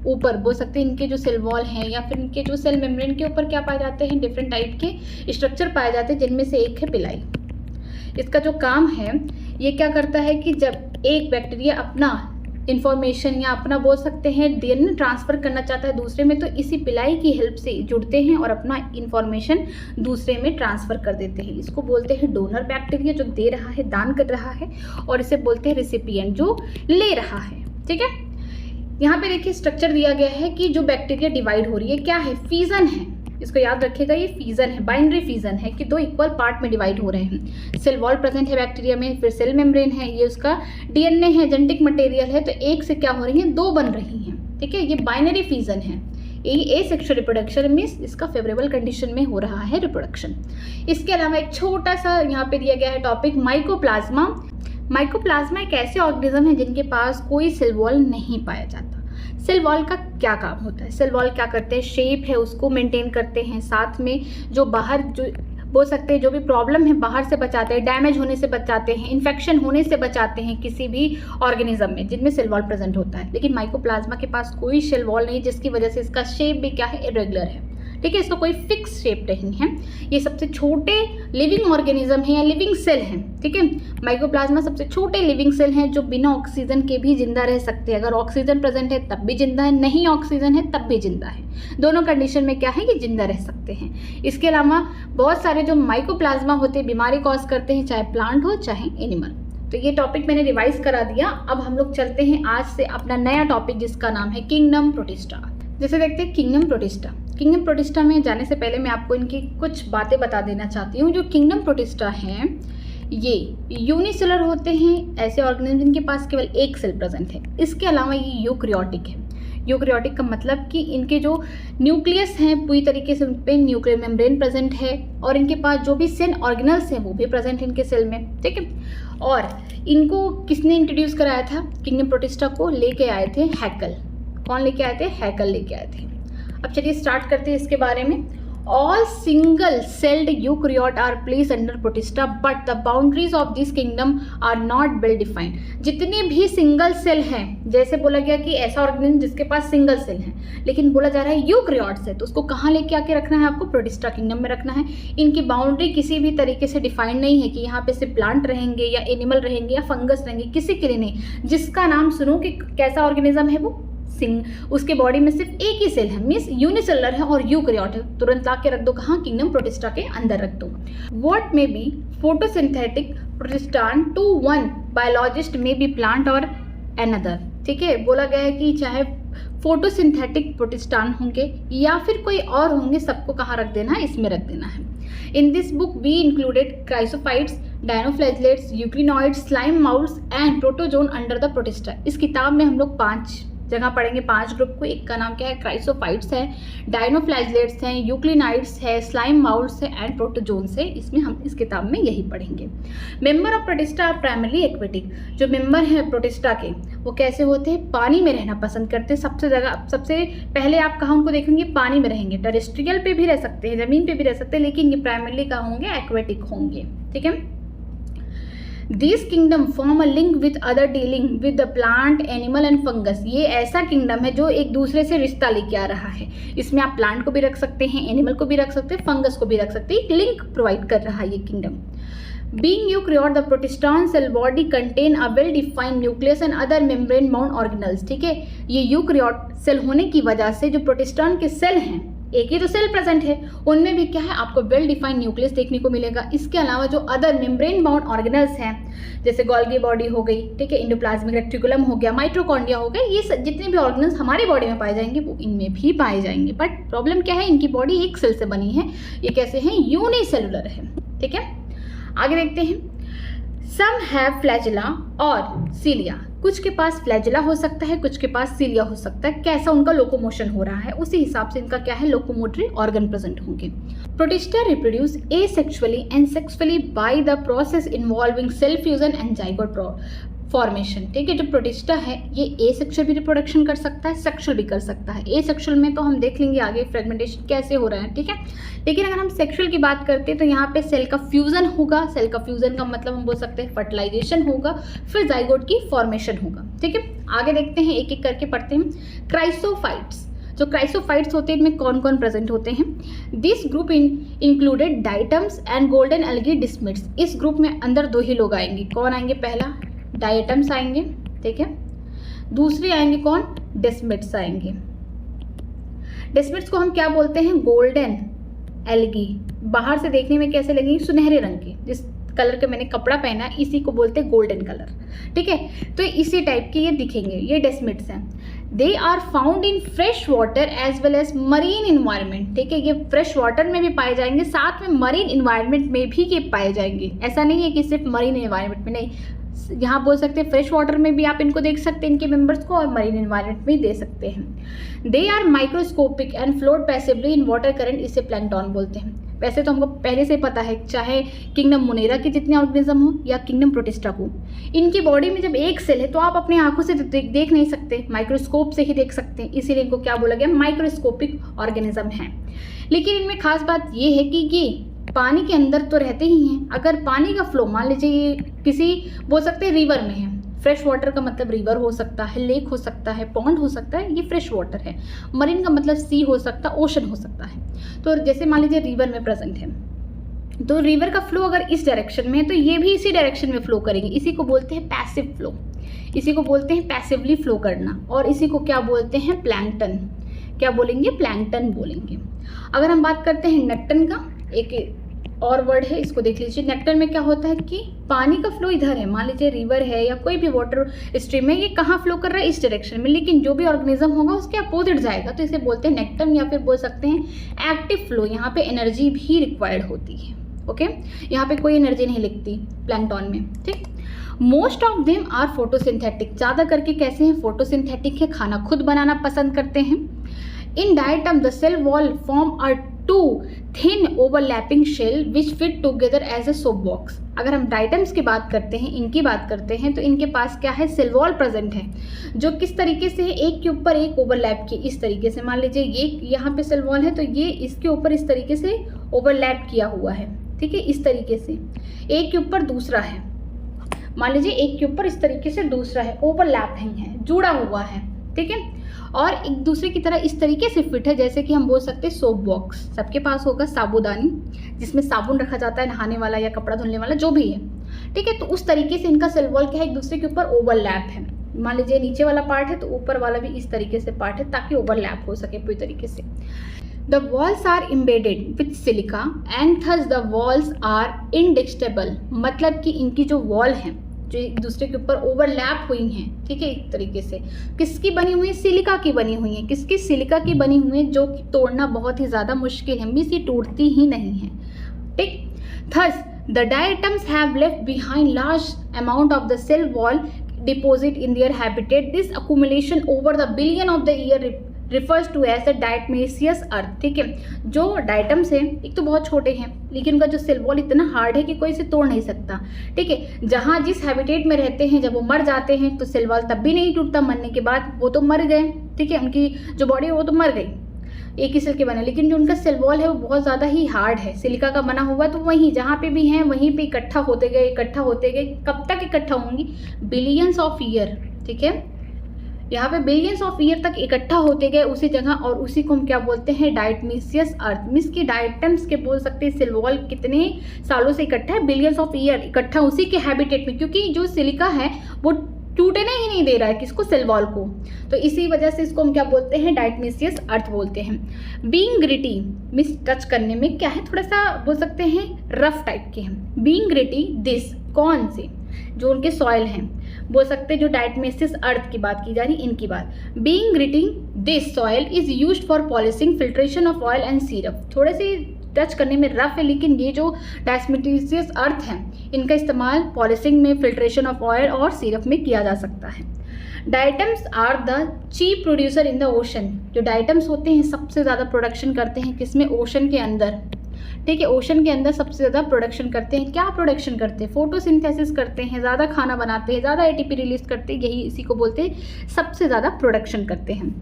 ऊपर बोल सकते हैं इनके जो सेल वॉल हैं या फिर इनके जो सेल मेम्ब्रेन के ऊपर क्या पाए जाते हैं, डिफरेंट टाइप के स्ट्रक्चर पाए जाते हैं, जिनमें से एक है पिलाई। इसका जो काम है, ये क्या करता है कि जब एक बैक्टीरिया अपना इंफॉर्मेशन या अपना बोल सकते हैं डीएनए ट्रांसफ़र करना चाहता है दूसरे में, तो इसी पिलाई की हेल्प से जुड़ते हैं और अपना इंफॉर्मेशन दूसरे में ट्रांसफ़र कर देते हैं। इसको बोलते हैं डोनर बैक्टीरिया, जो दे रहा है, दान कर रहा है, और इसे बोलते हैं रेसिपिएंट, जो ले रहा है। ठीक है, यहाँ पे देखिए स्ट्रक्चर दिया गया है कि जो बैक्टीरिया डिवाइड हो रही है क्या है, फीजन है। इसको याद रखिएगा, ये फीजन है, बाइनरी फीजन है कि 2 इक्वल पार्ट में डिवाइड हो रहे हैं। सेल वॉल प्रेजेंट है बैक्टीरिया में, फिर सेल मेम्ब्रेन है, ये उसका डीएनए है, जेनेटिक मटेरियल है, तो एक से क्या हो रही है, 2 बन रही हैं। ठीक है, ये बाइनरी फीजन है। ए सेक्सुअल रिप्रोडक्शन मीन्स इसका फेवरेबल कंडीशन में हो रहा है रिप्रोडक्शन। इसके अलावा एक छोटा सा यहाँ पे दिया गया है टॉपिक, माइकोप्लाज्मा। माइकोप्लाज्मा एक ऐसे ऑर्गेनिज्म है जिनके पास कोई सेल वॉल नहीं पाया जाता। सेल वॉल का क्या काम होता है, सेल वॉल क्या करते हैं, शेप है उसको मेंटेन करते हैं, साथ में जो बाहर जो बोल सकते हैं जो भी प्रॉब्लम है बाहर से बचाते हैं, डैमेज होने से बचाते हैं, इन्फेक्शन होने से बचाते हैं किसी भी ऑर्गेनिज्म में जिनमें सेल वॉल प्रेजेंट होता है। लेकिन माइकोप्लाज्मा के पास कोई सेल वॉल नहीं, जिसकी वजह से इसका शेप भी क्या है, इरेगुलर है। ठीक है, इसका कोई फिक्स शेप नहीं है। ये सबसे छोटे लिविंग ऑर्गेनिज्म है या लिविंग सेल हैं। ठीक है, माइकोप्लाज्मा सबसे छोटे लिविंग सेल हैं जो बिना ऑक्सीजन के भी जिंदा रह सकते हैं। अगर ऑक्सीजन प्रेजेंट है तब भी जिंदा है, नहीं ऑक्सीजन है तब भी जिंदा है, दोनों कंडीशन में क्या है कि जिंदा रह सकते हैं। इसके अलावा बहुत सारे जो माइकोप्लाज्मा होते हैं बीमारी कॉज करते हैं, चाहे प्लांट हो चाहे एनिमल। तो ये टॉपिक मैंने रिवाइज करा दिया। अब हम लोग चलते हैं आज से अपना नया टॉपिक जिसका नाम है किंगडम प्रोटिस्टा। जैसे देखते हैं किंगडम प्रोटिस्टा। किंगडम प्रोटिस्टा में जाने से पहले मैं आपको इनकी कुछ बातें बता देना चाहती हूँ। जो किंगडम प्रोटिस्टा हैं ये यूनिसेलर होते हैं, ऐसे ऑर्गेनिज्म जिनके पास केवल एक सेल प्रेजेंट है। इसके अलावा ये यूकैरियोटिक है। यूकैरियोटिक का मतलब कि इनके जो न्यूक्लियस हैं पूरी तरीके से उन पर न्यूक्लियर मेम्ब्रेन प्रेजेंट है, और इनके पास जो भी सेल ऑर्गेनल्स हैं वो भी प्रेजेंट है इनके सेल में। ठीक है, और इनको किसने इंट्रोड्यूस कराया था, किंगडम प्रोटिस्टा को लेके आए थे हैकल। कौन लेके आए थे, हैकल लेके आए थे। अब चलिए स्टार्ट करते हैं इसके बारे में। All single celled eukaryote are place under Protista but the boundaries of this kingdom are not well defined. जितने भी सिंगल सेल हैं, जैसे बोला गया कि ऐसा ऑर्गेनिज्म जिसके पास सिंगल सेल है, लेकिन बोला जा रहा है यूकैरियोट्स है, तो उसको कहाँ लेके आके रखना है, आपको प्रोटिस्टा किंगडम में रखना है। इनकी बाउंड्री किसी भी तरीके से डिफाइंड नहीं है कि यहाँ पे सिर्फ प्लांट रहेंगे या एनिमल रहेंगे या फंगस रहेंगे, किसी के लिए नहीं। जिसका नाम सुनो कि कैसा ऑर्गेनिज्म है वो, उसके बॉडी में सिर्फ एक ही सेल है, मीन्स यूनिसेलर है और यूकैरियोट है, तुरंत ला के रख दो कहाँ, किंगडम प्रोटिस्टा के अंदर रख दो। What may be photosynthetic protistan to one biologist may be plant और एनदर। ठीक है, बोला गया है कि चाहे फोटोसिंथेटिक प्रोटिस्टान होंगे या फिर कोई और होंगे, सबको कहाँ रख देना है, इसमें रख देना है। In this book we included chrysophytes, dinoflagellates, euglenoids, slime moulds and protozoans under the Protista. इस किताब में हम लोग 5 जगह पढ़ेंगे, 5 ग्रुप को। एक का नाम क्या है, क्राइसोफाइट्स है, डायनोफ्लैजेलेट्स हैं, यूक्लिनाइड्स है, स्लाइम माउल्स है एंड प्रोटोजोन्स है। इसमें हम इस किताब में यही पढ़ेंगे। Member of Protista are primarily aquatic. जो मेंबर हैं प्रोटिस्टा के वो कैसे होते हैं, पानी में रहना पसंद करते हैं। सबसे पहले आप कहाँ उनको देखेंगे, पानी में रहेंगे। टेरेस्ट्रियल पे भी रह सकते हैं, जमीन पे भी रह सकते हैं, लेकिन ये प्राइमरली कहाँ होंगे, एक्वेटिक होंगे। ठीक है, this kingdom form a link with other dealing with the plant, animal and fungus. ये ऐसा किंगडम है जो एक दूसरे से रिश्ता लेके आ रहा है। इसमें आप प्लांट को भी रख सकते हैं, एनिमल को भी रख सकते हैं, फंगस को भी रख सकते हैं। एक लिंक प्रोवाइड कर रहा है ये kingdom. Being eukaryote, the protestan cell body contain a well-defined nucleus and other membrane bound organelles। ठीक है, ये यूकैरियोट सेल होने की वजह से जो प्रोटिस्टान के सेल हैं एक ही तो सेल प्रेजेंट है, उनमें भी क्या है आपको वेल डिफाइंड न्यूक्लियस देखने को मिलेगा। इसके अलावा जो अदर मेम्ब्रेन बाउंड ऑर्गेनल्स हैं जैसे गोल्गी बॉडी हो गई, ठीक है, इंडोप्लाज्मिक रेटिकुलम हो गया, माइटोकॉन्ड्रिया हो गया, ये जितने भी ऑर्गेनल्स हमारी बॉडी में पाए जाएंगे वो इनमें भी पाए जाएंगे। बट प्रॉब्लम क्या है, इनकी बॉडी एक सेल से बनी है, ये कैसे हैं, यूनिसेलुलर है, ठीक है। आगे देखते हैं, सम हैव फ्लैजिला और सीलिया, कुछ के पास फ्लैजिला हो सकता है, कुछ के पास सीलिया हो सकता है, कैसा उनका लोकोमोशन हो रहा है उसी हिसाब से इनका क्या है लोकोमोटरी ऑर्गन प्रेजेंट होंगे। Protista reproduce asexually and sexually by the process involving cell fusion and zygote formation, ठीक है। जो प्रोटिस्टा है ये एसेक्सुअल भी रिप्रोडक्शन कर सकता है, सेक्सुअल भी कर सकता है। एसेक्सुअल में तो हम देख लेंगे आगे फ्रेगमेंटेशन कैसे हो रहा है, ठीक है। लेकिन अगर हम सेक्सुअल की बात करते हैं तो यहाँ पे सेल का फ्यूजन होगा, सेल का फ्यूजन का मतलब हम बोल सकते हैं फर्टिलाइजेशन होगा, फिर जाइगोट की फॉर्मेशन होगा, ठीक है। आगे देखते हैं, एक एक करके पढ़ते हैं। क्राइसोफाइट्स, जो क्राइसोफाइट्स होते हैं इनमें कौन कौन प्रेजेंट होते हैं। This group included diatoms and golden algae desmids. इस ग्रुप में अंदर दो ही लोग आएंगे, कौन आएंगे, पहला डाइटम्स आएंगे, ठीक है, दूसरे आएंगे कौन, डिस्मिट्स आएंगे। डिस्मिट्स को हम क्या बोलते हैं, गोल्डन एल्गी, बाहर से देखने में कैसे लगेंगे, सुनहरे रंग के, जिस कलर का मैंने कपड़ा पहना है इसी को बोलते हैं गोल्डन कलर, ठीक है। तो इसी टाइप के ये दिखेंगे, ये डेस्मिट्स हैं। They are found in fresh water as well as marine environment, ठीक है। ये फ्रेश वाटर में भी पाए जाएंगे, साथ में मरीन इन्वायरमेंट में भी ये पाए जाएंगे। ऐसा नहीं है कि सिर्फ मरीन इन्वायरमेंट में, नहीं, यहाँ बोल सकते हैं फ्रेश वाटर में भी आप इनको देख सकते हैं इनके मेंबर्स को, और मरीन एनवायरनमेंट में दे सकते हैं। They are microscopic and float passively in water current, इसे प्लैंकटन बोलते हैं। वैसे तो हमको पहले से पता है, चाहे किंगडम मोनेरा के जितने ऑर्गेनिज्म हो या किंगडम प्रोटिस्टा को, इनकी बॉडी में जब एक सेल है तो आप अपनी आंखों से देख नहीं सकते, माइक्रोस्कोप से ही देख सकते हैं, इसीलिए इनको क्या बोला गया, माइक्रोस्कोपिक ऑर्गेनिज्म है। लेकिन इनमें खास बात ये है कि ये पानी के अंदर तो रहते ही हैं। अगर पानी का फ्लो, मान लीजिए ये किसी बोल सकते हैं रिवर में है, फ्रेश वाटर का मतलब रिवर हो सकता है, लेक हो सकता है, पॉन्ड हो सकता है, ये फ्रेश वाटर है। मरीन का मतलब सी हो सकता है, ओशन हो सकता है। तो जैसे मान लीजिए रिवर में प्रेजेंट है, तो रिवर का फ्लो अगर इस डायरेक्शन में है तो ये भी इसी डायरेक्शन में फ्लो करेंगे, इसी को बोलते हैं पैसिव फ्लो, इसी को बोलते हैं पैसिवली फ्लो करना, और इसी को क्या बोलते हैं, प्लैंकटन। क्या बोलेंगे, प्लैंकटन बोलेंगे। अगर हम बात करते हैं नेक्टन का, एक और वर्ड है, इसको देख लीजिए। नेक्टर में क्या होता है कि पानी का फ्लो इधर है, मान लीजिए रिवर है या कोई भी वाटर स्ट्रीम है, ये कहाँ फ्लो कर रहा है, इस डायरेक्शन में, लेकिन जो भी ऑर्गेनिज्म होगा उसके अपोजिट जाएगा, तो इसे बोलते हैं नेक्टम, या फिर बोल सकते हैं एक्टिव फ्लो। यहाँ पे एनर्जी भी रिक्वायर्ड होती है, ओके। यहाँ पे कोई एनर्जी नहीं लिखती प्लैंकटन में, ठीक। Most of them are photosynthetic, ज़्यादा करके कैसे हैं, फोटोसिंथेटिक है, खाना खुद बनाना पसंद करते हैं। In diatoms the cell wall form are two thin overlapping shell which fit together as a soap box. अगर हम डाइटम्स की बात करते हैं, इनकी बात करते हैं, तो इनके पास क्या है, सेल वॉल प्रेजेंट है, जो किस तरीके से है, एक के ऊपर एक ओवरलैप की, इस तरीके से। मान लीजिए ये यहाँ पे सेल वॉल है तो ये इसके ऊपर इस तरीके से ओवरलैप किया हुआ है, ठीक है, इस तरीके से एक के ऊपर दूसरा है। मान लीजिए एक के ऊपर इस तरीके से दूसरा है, ओवरलैप है, जुड़ा हुआ है, ठीक है, और एक दूसरे की तरह इस तरीके से फिट है, जैसे कि हम बोल सकते हैं सोप बॉक्स। सबके पास होगा साबुदानी, जिसमें साबुन रखा जाता है, नहाने वाला या कपड़ा धुलने वाला, जो भी है, ठीक है। तो उस तरीके से इनका सेल वॉल क्या है, एक दूसरे के ऊपर ओवरलैप है। मान लीजिए नीचे वाला पार्ट है तो ऊपर वाला भी इस तरीके से पार्ट है, ताकि ओवरलैप हो सके पूरी तरीके से। The walls are embedded with silica and thus the walls are indestructible, मतलब कि इनकी जो वॉल है जो एक दूसरे के ऊपर ओवरलैप हुई हैं, ठीक है, एक तरीके से। किसकी बनी हुई है, सिलिका की बनी हुई है। किसकी, सिलिका की बनी हुई है, जो कि तोड़ना बहुत ही ज़्यादा मुश्किल है, मीन्स ये टूटती ही नहीं है, ठीक। Thus the diatoms have left behind large amount of the cell wall deposit in their habitat. This accumulation over the billion of the year refers to as the diatomaceous earth, ठीक है। जो डायटम्स हैं एक तो बहुत छोटे हैं, लेकिन उनका जो सेल वॉल इतना हार्ड है कि कोई इसे तोड़ नहीं सकता, ठीक है। जहाँ जिस हैबिटेट में रहते हैं, जब वो मर जाते हैं तो सेल वॉल तब भी नहीं टूटता, मरने के बाद वो तो मर गए, ठीक है, उनकी जो बॉडी है वो तो मर गई, एक ही सेल के बने, लेकिन जो उनका सेल वॉल है वो बहुत ज़्यादा ही हार्ड है, सिलिका का बना हुआ। तो वहीं जहाँ पे भी हैं वहीं पे इकट्ठा होते गए, इकट्ठा होते गए। कब तक इकट्ठा होंगी, बिलियंस ऑफ ईयर, ठीक है, यहाँ पे बिलियंस ऑफ ईयर तक इकट्ठा होते गए उसी जगह, और उसी को हम क्या बोलते हैं, डायटमेसियस अर्थ। मींस की डायटम्स के बोल सकते हैं सेल वॉल कितने सालों से इकट्ठा है, बिलियंस ऑफ ईयर इकट्ठा उसी के हैबिटेट में, क्योंकि जो सिलिका है वो टूटने ही नहीं दे रहा है किसको, सेल वॉल को। तो इसी वजह से इसको हम क्या बोलते हैं, डायटोमिसियस अर्थ बोलते हैं। बीइंग ग्रिटी मींस टच करने में क्या है, थोड़ा सा बोल सकते हैं रफ टाइप के हैं। बीइंग ग्रिटी दिस, कौन से, जो उनके सॉइल हैं, बोल सकते हैं जो डायटोमिसियस अर्थ की बात की जा रही, इनकी बात। Being greeting this soil is used for polishing, filtration of oil and syrup. थोड़े से टच करने में रफ है, लेकिन ये जो डायटोमिसियस अर्थ है इनका इस्तेमाल पॉलिशिंग में, फिल्ट्रेशन ऑफ ऑयल और सिरप में किया जा सकता है। Diatoms are the chief producer in the ocean. जो डाइटम्स होते हैं सबसे ज़्यादा प्रोडक्शन करते हैं किसमें, ओशन के अंदर, ठीक है। ओशन के अंदर सबसे ज़्यादा प्रोडक्शन करते हैं। क्या प्रोडक्शन करते हैं, फोटोसिंथेसिस करते हैं, ज़्यादा खाना बनाते हैं, ज़्यादा एटीपी रिलीज करते हैं, यही इसी को बोलते हैं सबसे ज़्यादा प्रोडक्शन करते हैं।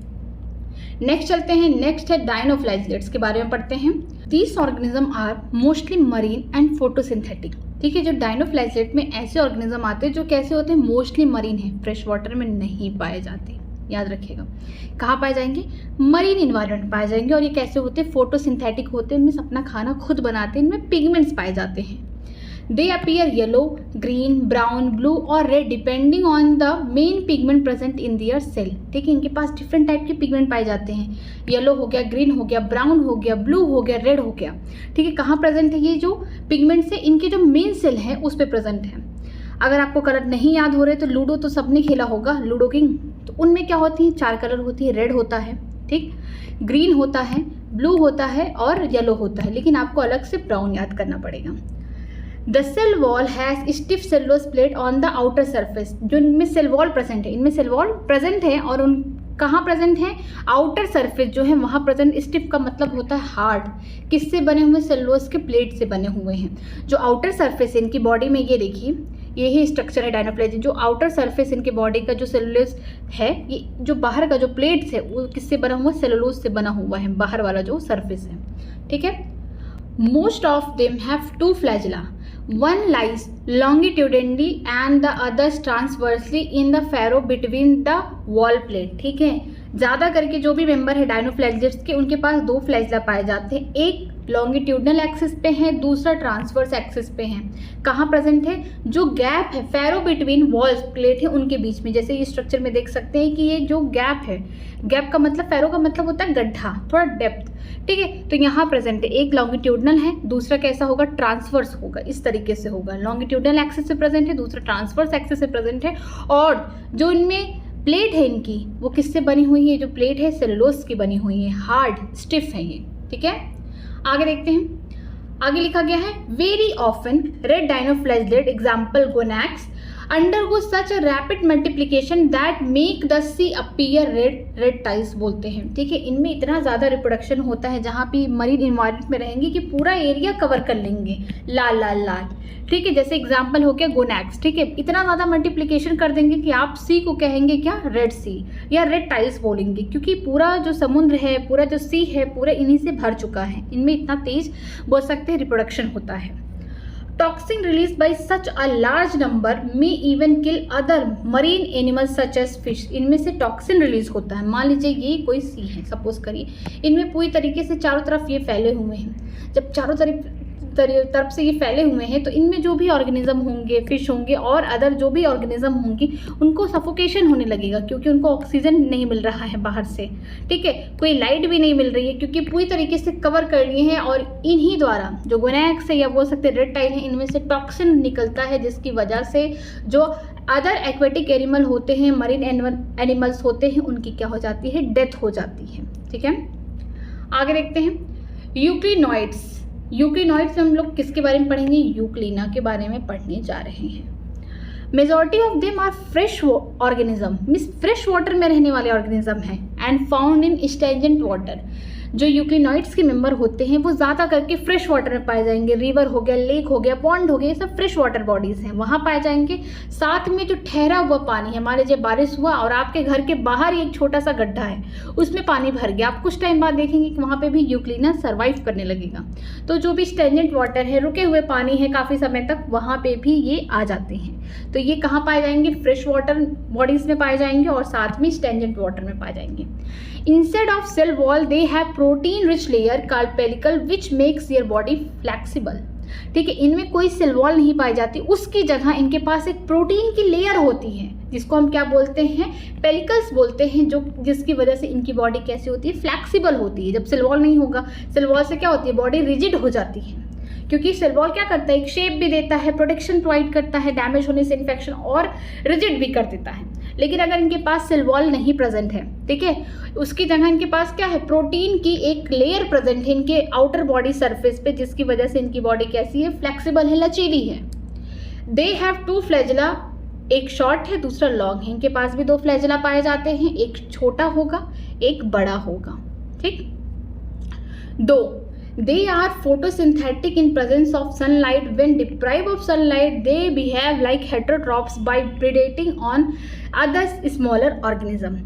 नेक्स्ट चलते हैं, नेक्स्ट है डायनोफ्लैजेलेट्स के बारे में पढ़ते हैं। These organism are mostly marine and photosynthetic, ठीक है। जो डायनोफ्लैजेलेट में ऐसे ऑर्गेनिज्म आते हैं जो कैसे होते हैं, मोस्टली मरीन है, फ्रेश वाटर में नहीं पाए जाते, याद रखिएगा। कहाँ पाए जाएंगे, मरीन इन्वायरमेंट में पाए जाएंगे। और ये कैसे होते हैं, फोटोसिंथेटिक होते हैं, मीन्स अपना खाना खुद बनाते हैं, इनमें पिगमेंट्स पाए जाते हैं। They appear yellow, green, brown, blue और red depending on the main pigment present in their cell, ठीक है। इनके पास डिफरेंट टाइप के पिगमेंट पाए जाते हैं, येलो हो गया, ग्रीन हो गया, ब्राउन हो गया, ब्लू हो गया, रेड हो गया, ठीक है। कहाँ प्रेजेंट है ये जो पिगमेंट्स है, इनके जो मेन सेल है उस पर प्रेजेंट है। अगर आपको कलर नहीं याद हो रहे तो लूडो तो सबने खेला होगा, लूडो किंग, तो उनमें क्या होती है, 4 कलर होती है, रेड होता है, ठीक, ग्रीन होता है, ब्लू होता है और येलो होता है, लेकिन आपको अलग से ब्राउन याद करना पड़ेगा। The cell wall has stiff cellulose plate on the outer surface. जो इनमें सेल वॉल प्रेजेंट है, इनमें सेल वॉल प्रेजेंट है और उन कहाँ प्रेजेंट है, आउटर सरफेस जो है वहाँ प्रेजेंट। स्टिफ का मतलब होता है हार्ड, किससे बने हुए, सेलुलोज के प्लेट से बने हुए हैं। जो आउटर सरफेस है इनकी बॉडी में, ये देखिए यही स्ट्रक्चर है डायनोफ्लैजेलेट। जो आउटर सरफेस इनके बॉडी का जो सेलुलोज है, ये जो बाहर का जो प्लेट्स है वो किससे बना हुआ, सेलुलोज से बना हुआ है, बाहर वाला जो सरफेस है, ठीक है। Most of them have 2 flagella, one lies longitudinally and the others transversely in the furrow between the wall plate, ठीक है। ज़्यादा करके जो भी मेंबर है डायनोफ्लैजेलेट्स के, उनके पास 2 फ्लैजिला पाए जाते हैं, एक लॉन्गिट्यूडनल एक्सिस पे है, दूसरा ट्रांसवर्स एक्सिस पे है। कहाँ प्रेजेंट है, जो गैप है फैरो बिटवीन वॉल्स प्लेट है उनके बीच में। जैसे इस स्ट्रक्चर में देख सकते हैं कि ये जो गैप है, गैप का मतलब, फैरो का मतलब होता है गड्ढा, थोड़ा डेप्थ, ठीक है। तो यहाँ प्रेजेंट है, एक लॉन्गिट्यूडनल है, दूसरा कैसा होगा, ट्रांसवर्स होगा, इस तरीके से होगा। लॉन्गिट्यूडनल एक्सिस से प्रेजेंट है, दूसरा ट्रांसवर्स एक्सिस से प्रेजेंट है। और जो इनमें प्लेट है इनकी, वो किससे बनी हुई है, जो प्लेट है सेलुलोज की बनी हुई है, हार्ड स्टिफ है ये, ठीक है। आगे देखते हैं, आगे लिखा गया है, very often red dinoflagellate example Gonyaulax undergo such a rapid multiplication that make the sea appear red, red tides बोलते हैं, ठीक है। इनमें इतना ज़्यादा रिप्रोडक्शन होता है जहाँ पे मरीन इन्वायरमेंट में रहेंगे कि पूरा एरिया कवर कर लेंगे, लाल लाल लाल, ठीक है। जैसे एग्जाम्पल हो गया गोनैक्स, ठीक है। इतना ज़्यादा मल्टीप्लिकेशन कर देंगे कि आप सी को कहेंगे क्या, रेड सी या रेड टाइल्स बोलेंगे, क्योंकि पूरा जो समुद्र है, पूरा जो सी है, पूरा इन्हीं से भर चुका है। इनमें इतना तेज बोल सकते हैं रिप्रोडक्शन होता है। Toxin release by such a large number में even kill other marine animals such as fish. इनमें से टॉक्सिन रिलीज होता है, मान लीजिए ये कोई सी है, सपोज करिए, इनमें पूरी तरीके से चारों तरफ ये फैले हुए हैं। जब चारों तरफ से ये फैले हुए हैं तो इनमें जो भी ऑर्गेनिज्म होंगे, फिश होंगे और अदर जो भी ऑर्गेनिज्म होंगी, उनको सफोकेशन होने लगेगा, क्योंकि उनको ऑक्सीजन नहीं मिल रहा है बाहर से, ठीक है। कोई लाइट भी नहीं मिल रही है, क्योंकि पूरी तरीके से कवर कर लिए हैं। और इन्हीं द्वारा जो गोनैक्स है या बोल सकते हैं रेड टाइल है, इनमें से टॉक्सिन निकलता है, जिसकी वजह से जो अदर एक्वेटिक एनिमल होते हैं, मरीन एनिमल्स होते हैं, उनकी क्या हो जाती है, डेथ हो जाती है, ठीक है। आगे देखते हैं, यूक्लिनॉइड्स। यूक्लिनॉइड्स में हम लोग किसके बारे में पढ़ेंगे, यूक्लिना के बारे में पढ़ने जा रहे हैं। Majority of them are fresh organism, means fresh water में रहने वाले ऑर्गेनिज्म हैं, and found in stagnant water. जो यूक्लिनॉइड्स के मेंबर होते हैं वो ज़्यादा करके फ्रेश वाटर में पाए जाएंगे। रिवर हो गया, लेक हो गया, पॉन्ड हो गया, ये सब फ्रेश वाटर बॉडीज़ हैं, वहाँ पाए जाएंगे। साथ में जो ठहरा हुआ पानी है, मान लीजिए बारिश हुआ और आपके घर के बाहर एक छोटा सा गड्ढा है, उसमें पानी भर गया, आप कुछ टाइम बाद देखेंगे कि वहाँ पे भी यूक्लिना सर्वाइव करने लगेगा। तो जो भी स्टेंजेंट वाटर है, रुके हुए पानी है काफ़ी समय तक, वहाँ पे भी ये आ जाते हैं। तो ये कहाँ पाए जाएंगे, फ्रेश वाटर बॉडीज़ में पाए जाएंगे और साथ में स्टेंजेंट वाटर में पाए जाएंगे। Instead of cell wall, they have protein-rich layer called pellicle, which makes their body flexible. ठीक है, इनमें कोई सेल वॉल नहीं पाई जाती, उसकी जगह इनके पास एक प्रोटीन की लेयर होती है जिसको हम क्या बोलते हैं, पेलिकल्स बोलते हैं, जो जिसकी वजह से इनकी बॉडी कैसी होती है, फ्लैक्सिबल होती है। जब सेल वॉल नहीं होगा, सेल वॉल से क्या होती है, बॉडी रिजिड हो जाती है, क्योंकि सेल वॉल क्या करता है, एक शेप भी देता है, प्रोटेक्शन प्रोवाइड करता है डैमेज होने से, इन्फेक्शन, और रिजिड भी कर देता है। लेकिन अगर इनके पास सेल वॉल नहीं प्रेजेंट है, ठीक है, उसकी जगह इनके पास क्या है, प्रोटीन की एक लेयर प्रेजेंट है इनके आउटर बॉडी सरफेस पे, जिसकी वजह से इनकी बॉडी कैसी है, फ्लेक्सिबल है, लचीली है। दे हैव 2 फ्लैजिला, एक शॉर्ट है, दूसरा लॉन्ग है। इनके पास भी 2 फ्लैजिला पाए जाते हैं, एक छोटा होगा, एक बड़ा होगा। ठीक, 2 they are photosynthetic in presence of sunlight. When deprived of sunlight, they behave like heterotrophs by predating on other smaller organism.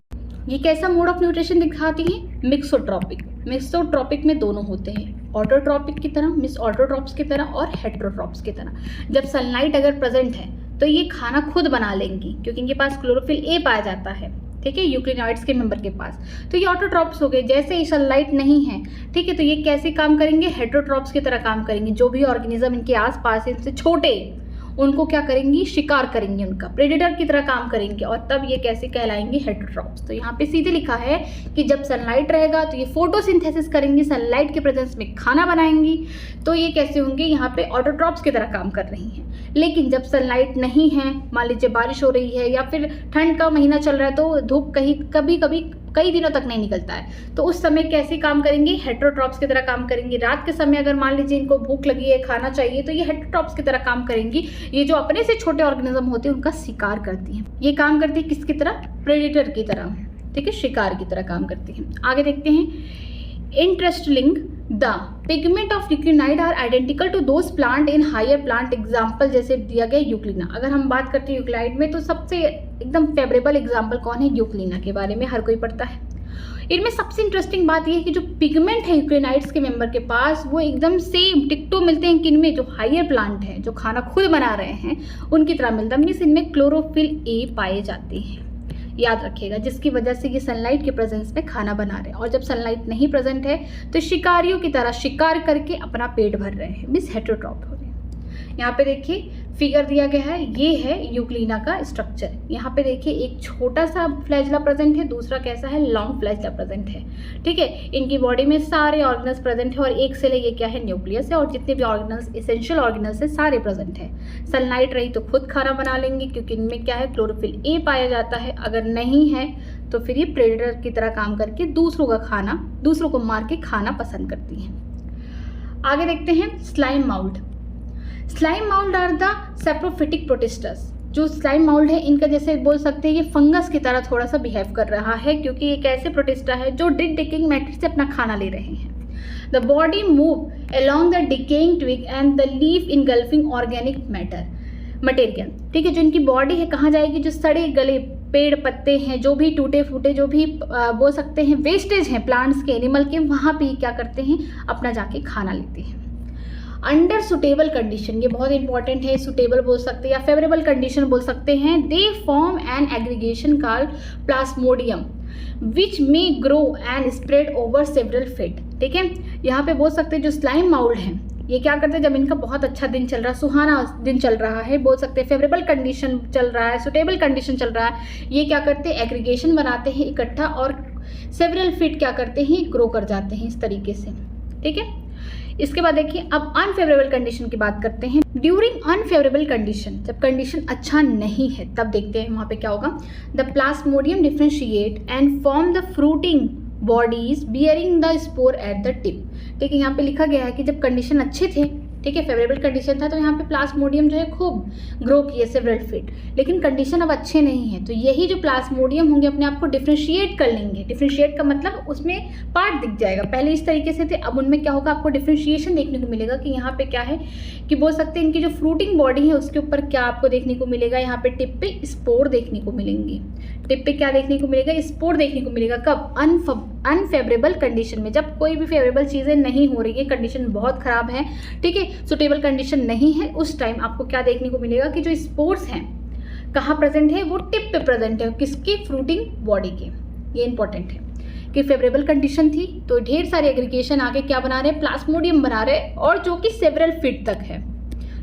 ये कैसा मोड ऑफ न्यूट्रिशन दिखाती है, मिक्सोट्रॉपिक। मिक्सोट्रॉपिक में दोनों होते हैं, ऑटोट्रॉपिक की तरह, मिस ऑटोट्रॉप्स की तरह और हेटेरोट्रॉप्स की तरह। जब सनलाइट अगर प्रेजेंट है तो ये खाना खुद बना लेंगी, क्योंकि इनके पास क्लोरोफिल ए पाया जाता है, ठीक है, यूक्लिनॉइड्स के मेंबर के पास। तो ये ऑटोट्रॉप्स हो गए। जैसे ही सनलाइट नहीं है, ठीक है, तो ये कैसे काम करेंगे, हेटेरोट्रॉप्स की तरह काम करेंगे। जो भी ऑर्गेनिज्म इनके आसपास है, इनसे छोटे, उनको क्या करेंगी, शिकार करेंगे, उनका प्रेडेटर की तरह काम करेंगे, और तब ये कैसे कहलाएंगे, हेटेरोट्रॉप्स। तो यहाँ पे सीधे लिखा है कि जब सनलाइट रहेगा तो ये फोटोसिंथेसिस करेंगी, सनलाइट के प्रेजेंस में खाना बनाएंगी, तो ये कैसे होंगे, यहाँ पे ऑटोट्रॉप्स की तरह काम कर रही हैं। लेकिन जब सनलाइट नहीं है, मान लीजिए बारिश हो रही है या फिर ठंड का महीना चल रहा है, तो धूप कभी कभी कई दिनों तक नहीं निकलता है, तो उस समय कैसे काम करेंगे, हेटेरोट्रॉप्स की तरह काम करेंगी। रात के समय अगर मान लीजिए इनको भूख लगी है, खाना चाहिए, तो ये हेटेरोट्रॉप्स की तरह काम करेंगी। ये जो अपने से छोटे ऑर्गेनिज्म होते हैं उनका शिकार करती हैं। ये काम करती है किसकी तरह, प्रेडेटर की तरह, ठीक है, शिकार की तरह काम करती हैं। आगे देखते हैं, interesting the pigment of euglenoid are identical to those plant in higher plant. Example जैसे दिया गया यूक्लिना। अगर हम बात करते हैं यूक्लाइड में, तो सबसे एकदम फेवरेबल एग्जाम्पल कौन है, यूक्लिना के बारे में हर कोई पढ़ता है। इनमें सबसे इंटरेस्टिंग बात यह है कि जो पिगमेंट है यूक्लिनाइड्स के मेंबर के पास, वो एकदम सेम टिक्टो मिलते हैं किनमें, जो हायर प्लांट है, जो खाना खुद बना रहे हैं, उनकी तरह मिलता है। मीन्स इनमें क्लोरोफिल ए पाए जाते हैं, याद रखिएगा, जिसकी वजह से ये सनलाइट के प्रेजेंस में खाना बना रहे हैं। और जब सनलाइट नहीं प्रेजेंट है तो शिकारियों की तरह शिकार करके अपना पेट भर रहे हैं, मीन्स हेटेरोट्रॉप हो रहे हैं। यहाँ पे देखिए फिगर दिया गया है, ये है यूक्लिना का स्ट्रक्चर। यहाँ पे देखिए एक छोटा सा फ्लैजिला प्रेजेंट है, दूसरा कैसा है, लॉन्ग फ्लैजिला प्रेजेंट है, ठीक है। इनकी बॉडी में सारे ऑर्गेनल्स प्रेजेंट है, और एक सेल है, ये क्या है, न्यूक्लियस है, और जितने भी ऑर्गेनल्स, एसेंशियल ऑर्गेनल्स है, सारे प्रेजेंट है। सनलाइट रही तो खुद खाना बना लेंगे, क्योंकि इनमें क्या है, क्लोरोफिल ए पाया जाता है। अगर नहीं है तो फिर ये प्रेडेटर की तरह काम करके दूसरों को मार के खाना पसंद करती हैं। आगे देखते हैं, slime mould. Slime mould are the saprophytic protists. जो स्लाइम माउल्ड है, इनका जैसे बोल सकते हैं ये फंगस की तरह थोड़ा सा बिहेव कर रहा है, क्योंकि एक ऐसे प्रोटिस्टा है जो डिकेइंग मैटर से अपना खाना ले रहे हैं। The body move along the decaying twig and the leaf engulfing organic material, ठीक है। जो इनकी बॉडी है कहाँ जाएगी, जो सड़े गले पेड़ पत्ते हैं, जो भी टूटे फूटे, जो भी बोल सकते हैं वेस्टेज हैं प्लांट्स के, एनिमल के, वहाँ पे क्या करते हैं, अपना जाके खाना लेते हैं। अंडर सुटेबल कंडीशन, ये बहुत इंपॉर्टेंट है, सुटेबल बोल सकते हैं या फेवरेबल कंडीशन बोल सकते हैं। They form an aggregation called plasmodium which may grow and spread over several feet, ठीक है। यहाँ पे बोल सकते हैं जो स्लाइम माउल्ड हैं, ये क्या करते हैं, जब इनका बहुत अच्छा दिन चल रहा है, सुहाना दिन चल रहा है, बोल सकते हैं फेवरेबल कंडीशन चल रहा है, सुटेबल कंडीशन चल रहा है, ये क्या करते हैं, एग्रीगेशन बनाते हैं इकट्ठा, और सेवरल फीट क्या करते हैं, ग्रो कर जाते हैं इस तरीके से, ठीक है। इसके बाद देखिए, अब अनफेवरेबल कंडीशन की बात करते हैं। ड्यूरिंग अनफेवरेबल कंडीशन, जब कंडीशन अच्छा नहीं है, तब देखते हैं वहाँ पे क्या होगा। The plasmodium differentiate and form the fruiting bodies bearing the spore at the tip, ठीक है। यहाँ पे लिखा गया है कि जब कंडीशन अच्छे थे, ठीक है, फेवरेबल कंडीशन था, तो यहाँ पे प्लास्मोडियम जो है खूब ग्रो किए सेवरल फीट। लेकिन कंडीशन अब अच्छे नहीं है, तो यही जो प्लास्मोडियम होंगे अपने आप को डिफ्रेंशिएट कर लेंगे। डिफ्रेंशिएट का मतलब उसमें पार्ट दिख जाएगा, पहले इस तरीके से थे, अब उनमें क्या होगा, आपको डिफ्रेंशिएशन देखने को मिलेगा कि यहाँ पे क्या है, कि बोल सकते हैं इनकी जो फ्रूटिंग बॉडी है उसके ऊपर क्या आपको देखने को मिलेगा, यहाँ पे टिप पे स्पोर देखने को मिलेंगे। टिप पे क्या देखने को मिलेगा, स्पोर देखने को मिलेगा। कब, अनफेवरेबल कंडीशन में, जब कोई भी फेवरेबल चीज़ें नहीं हो रही है, कंडीशन बहुत ख़राब है, ठीक है, सुटेबल कंडीशन नहीं है, उस टाइम आपको क्या देखने को मिलेगा कि जो स्पोर्स हैं कहाँ प्रेजेंट है, वो टिप पे प्रेजेंट है, किसकी, फ्रूटिंग बॉडी के। ये इंपॉर्टेंट है। कि फेवरेबल कंडीशन थी, तो ढेर सारे एग्रीगेशन आके क्या बना रहे हैं, प्लाज्मोडियम बना रहे हैं, और जो कि सेवरल फीट तक है,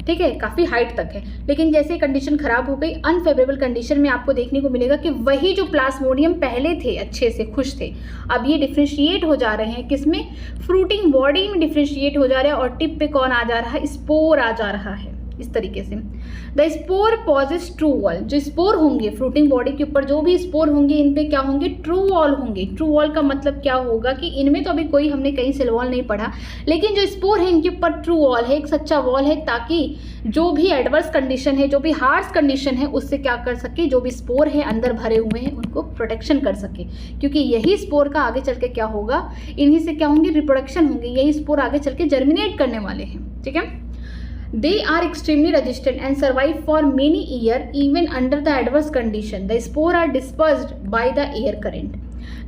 ठीक है, काफ़ी हाइट तक है। लेकिन जैसे कंडीशन खराब हो गई, अनफेवरेबल कंडीशन में आपको देखने को मिलेगा कि वही जो प्लाज्मोडियम पहले थे अच्छे से खुश थे, अब ये डिफ्रेंशिएट हो जा रहे हैं, किसमें, फ्रूटिंग बॉडी में डिफ्रेंशिएट हो जा रहे हैं, और टिप पे कौन आ जा रहा है, स्पोर आ जा रहा है। इस तरीके से the spore possess true wall, जो स्पोर होंगे फ्रूटिंग बॉडी के ऊपर, जो भी स्पोर होंगे इन पे क्या होंगे, ट्रू वॉल होंगे। ट्रू वॉल का मतलब क्या होगा कि इनमें तो अभी कोई हमने कहीं सेल वॉल नहीं पढ़ा, लेकिन जो स्पोर है इनके ऊपर ट्रू वॉल है, एक सच्चा वॉल है, ताकि जो भी एडवर्स कंडीशन है, जो भी हार्श कंडीशन है, उससे क्या कर सके, जो भी स्पोर है अंदर भरे हुए हैं उनको प्रोटेक्शन कर सके, क्योंकि यही स्पोर का आगे चल के क्या होगा, इन्हीं से क्या होंगे, रिप्रोडक्शन होंगे, यही स्पोर आगे चल के जर्मिनेट करने वाले हैं, ठीक है। They are extremely resistant and survive for many years even under the adverse condition. The spore are dispersed by the air current.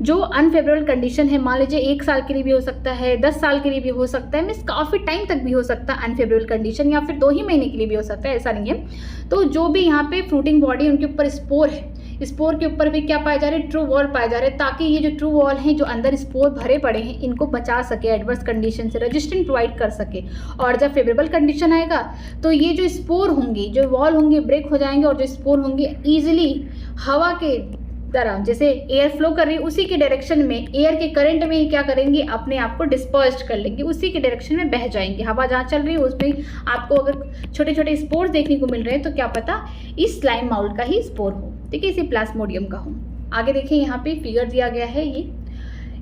जो अनफेवरेबल कंडीशन है, मान लीजिए 1 साल के लिए भी हो सकता है, 10 साल के लिए भी हो सकता है, मीन्स काफ़ी टाइम तक भी हो सकता है अनफेवरेबल कंडीशन, या फिर 2 ही महीने के लिए भी हो सकता है, ऐसा नहीं है। तो जो भी यहाँ पे फ्रूटिंग बॉडी उनके ऊपर स्पोर है, स्पोर के ऊपर भी क्या पाए जा रहे हैं, ट्रू वॉल पाए जा रहे हैं, ताकि ये जो ट्रू वॉल हैं जो अंदर स्पोर भरे पड़े हैं इनको बचा सके, एडवर्स कंडीशन से रेजिस्टेंट प्रोवाइड कर सके। और जब फेवरेबल कंडीशन आएगा तो ये जो स्पोर होंगे, जो वॉल होंगे ब्रेक हो जाएंगे, और जो स्पोर होंगे ईजिली हवा के तरह, जैसे एयर फ्लो कर रही है उसी के डायरेक्शन में, एयर के करंट में ही क्या करेंगे, अपने आप को डिस्पर्स्ड कर लेंगे, उसी के डायरेक्शन में बह जाएंगे। हवा जहाँ चल रही है उसमें आपको अगर छोटे छोटे स्पोर्स देखने को मिल रहे हैं तो क्या पता इस स्लाइम माउल्ट का ही स्पोर हो, ठीक है, इसी प्लाज्मोडियम का हो। आगे देखिए यहाँ पे फिगर दिया गया है, ये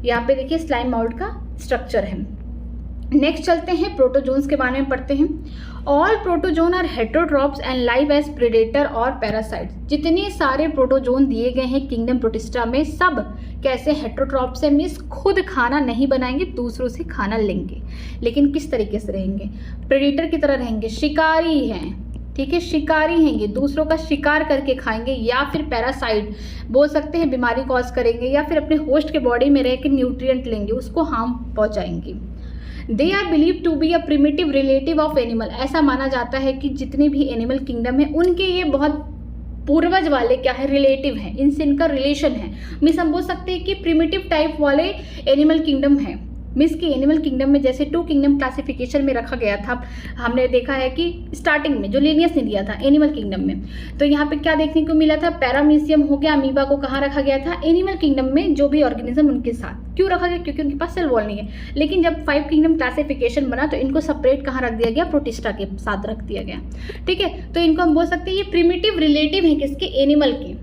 यहाँ पे देखिए स्लाइम माउल्ट का स्ट्रक्चर है। नेक्स्ट चलते हैं, प्रोटोजोन्स के बारे में पढ़ते हैं। All protozoan are heterotrophs and live as predator or parasites. जितने सारे प्रोटोजोन दिए गए हैं किंगडम प्रोटिस्टा में, सब कैसे हेटेरोट्रॉप्स है, मीन्स खुद खाना नहीं बनाएंगे, दूसरों से खाना लेंगे, लेकिन किस तरीके से रहेंगे, प्रेडेटर की तरह रहेंगे, शिकारी हैं, ठीक है, शिकारी हैं, ये दूसरों का शिकार करके खाएंगे, या फिर पैरासाइट बोल सकते हैं, बीमारी कॉज करेंगे, या फिर अपने होस्ट के बॉडी में रह के न्यूट्रिएंट लेंगे, उसको हार्म पहुंचाएंगे। They are believe to be a primitive relative of animal. ऐसा माना जाता है कि जितने भी एनिमल किंगडम है उनके ये बहुत पूर्वज वाले क्या है, रिलेटिव हैं, इनसे इनका रिलेशन है। मीन्स हम बोल सकते हैं कि प्रिमिटिव टाइप वाले एनिमल किंगडम है। मीन्स कि एनिमल किंगडम में जैसे 2 किंगडम क्लासिफिकेशन में रखा गया था, हमने देखा है कि स्टार्टिंग में जो लिनियस ने दिया था एनिमल किंगडम में, तो यहाँ पे क्या देखने को मिला था, पैरामीशियम हो गया, अमीबा को कहाँ रखा गया था, एनिमल किंगडम में जो भी ऑर्गेनिज्म उनके साथ। क्यों रखा गया, क्योंकि उनके पास सेल वॉल नहीं है। लेकिन जब 5 किंगडम क्लासिफिकेशन बना तो इनको सेपरेट कहाँ रख दिया गया, प्रोटिस्टा के साथ रख दिया गया, ठीक है। तो इनको हम बोल सकते हैं ये प्रिमिटिव रिलेटिव है किसके, एनिमल के।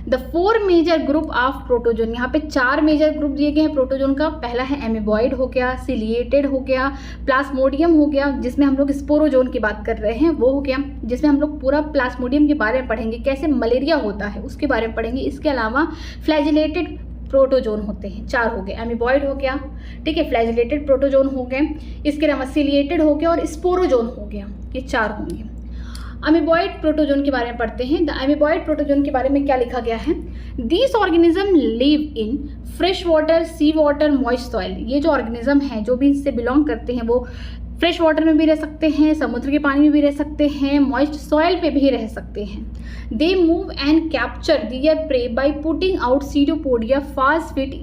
The 4 major group of protozoan, यहाँ पे 4 मेजर ग्रुप दिए गए हैं प्रोटोजोन का। पहला है एमीबॉइड हो गया, सिलिएटेड हो गया, प्लाज्मोडियम हो गया, जिसमें हम लोग स्पोरोजोन की बात कर रहे हैं वो हो गया, जिसमें हम लोग पूरा प्लाज्मोडियम के बारे में पढ़ेंगे, कैसे मलेरिया होता है उसके बारे में पढ़ेंगे। इसके अलावा फ्लैजिलेटेड प्रोटोजोन होते हैं, 4 हो गए, एमीबॉइड हो गया, ठीक है, फ्लैजिलेटेड प्रोटोजोन हो गए, इसके अलावा सिलिएटेड हो गया और स्पोरोजोन हो गया, ये 4 होंगे। अमीबॉइड प्रोटोजोन के बारे में पढ़ते हैं। द अमीबॉइड प्रोटोजोन के बारे में क्या लिखा गया है, this organism live in fresh water, sea water, moist soil. ये जो ऑर्गेनिज्म हैं जो भी इससे बिलोंग करते हैं वो फ्रेश वाटर में भी रह सकते हैं, समुद्र के पानी में भी रह सकते हैं, मॉइस्ट सॉइल पे भी रह सकते हैं। They move and capture their prey by putting out pseudopodia फास्ट फीट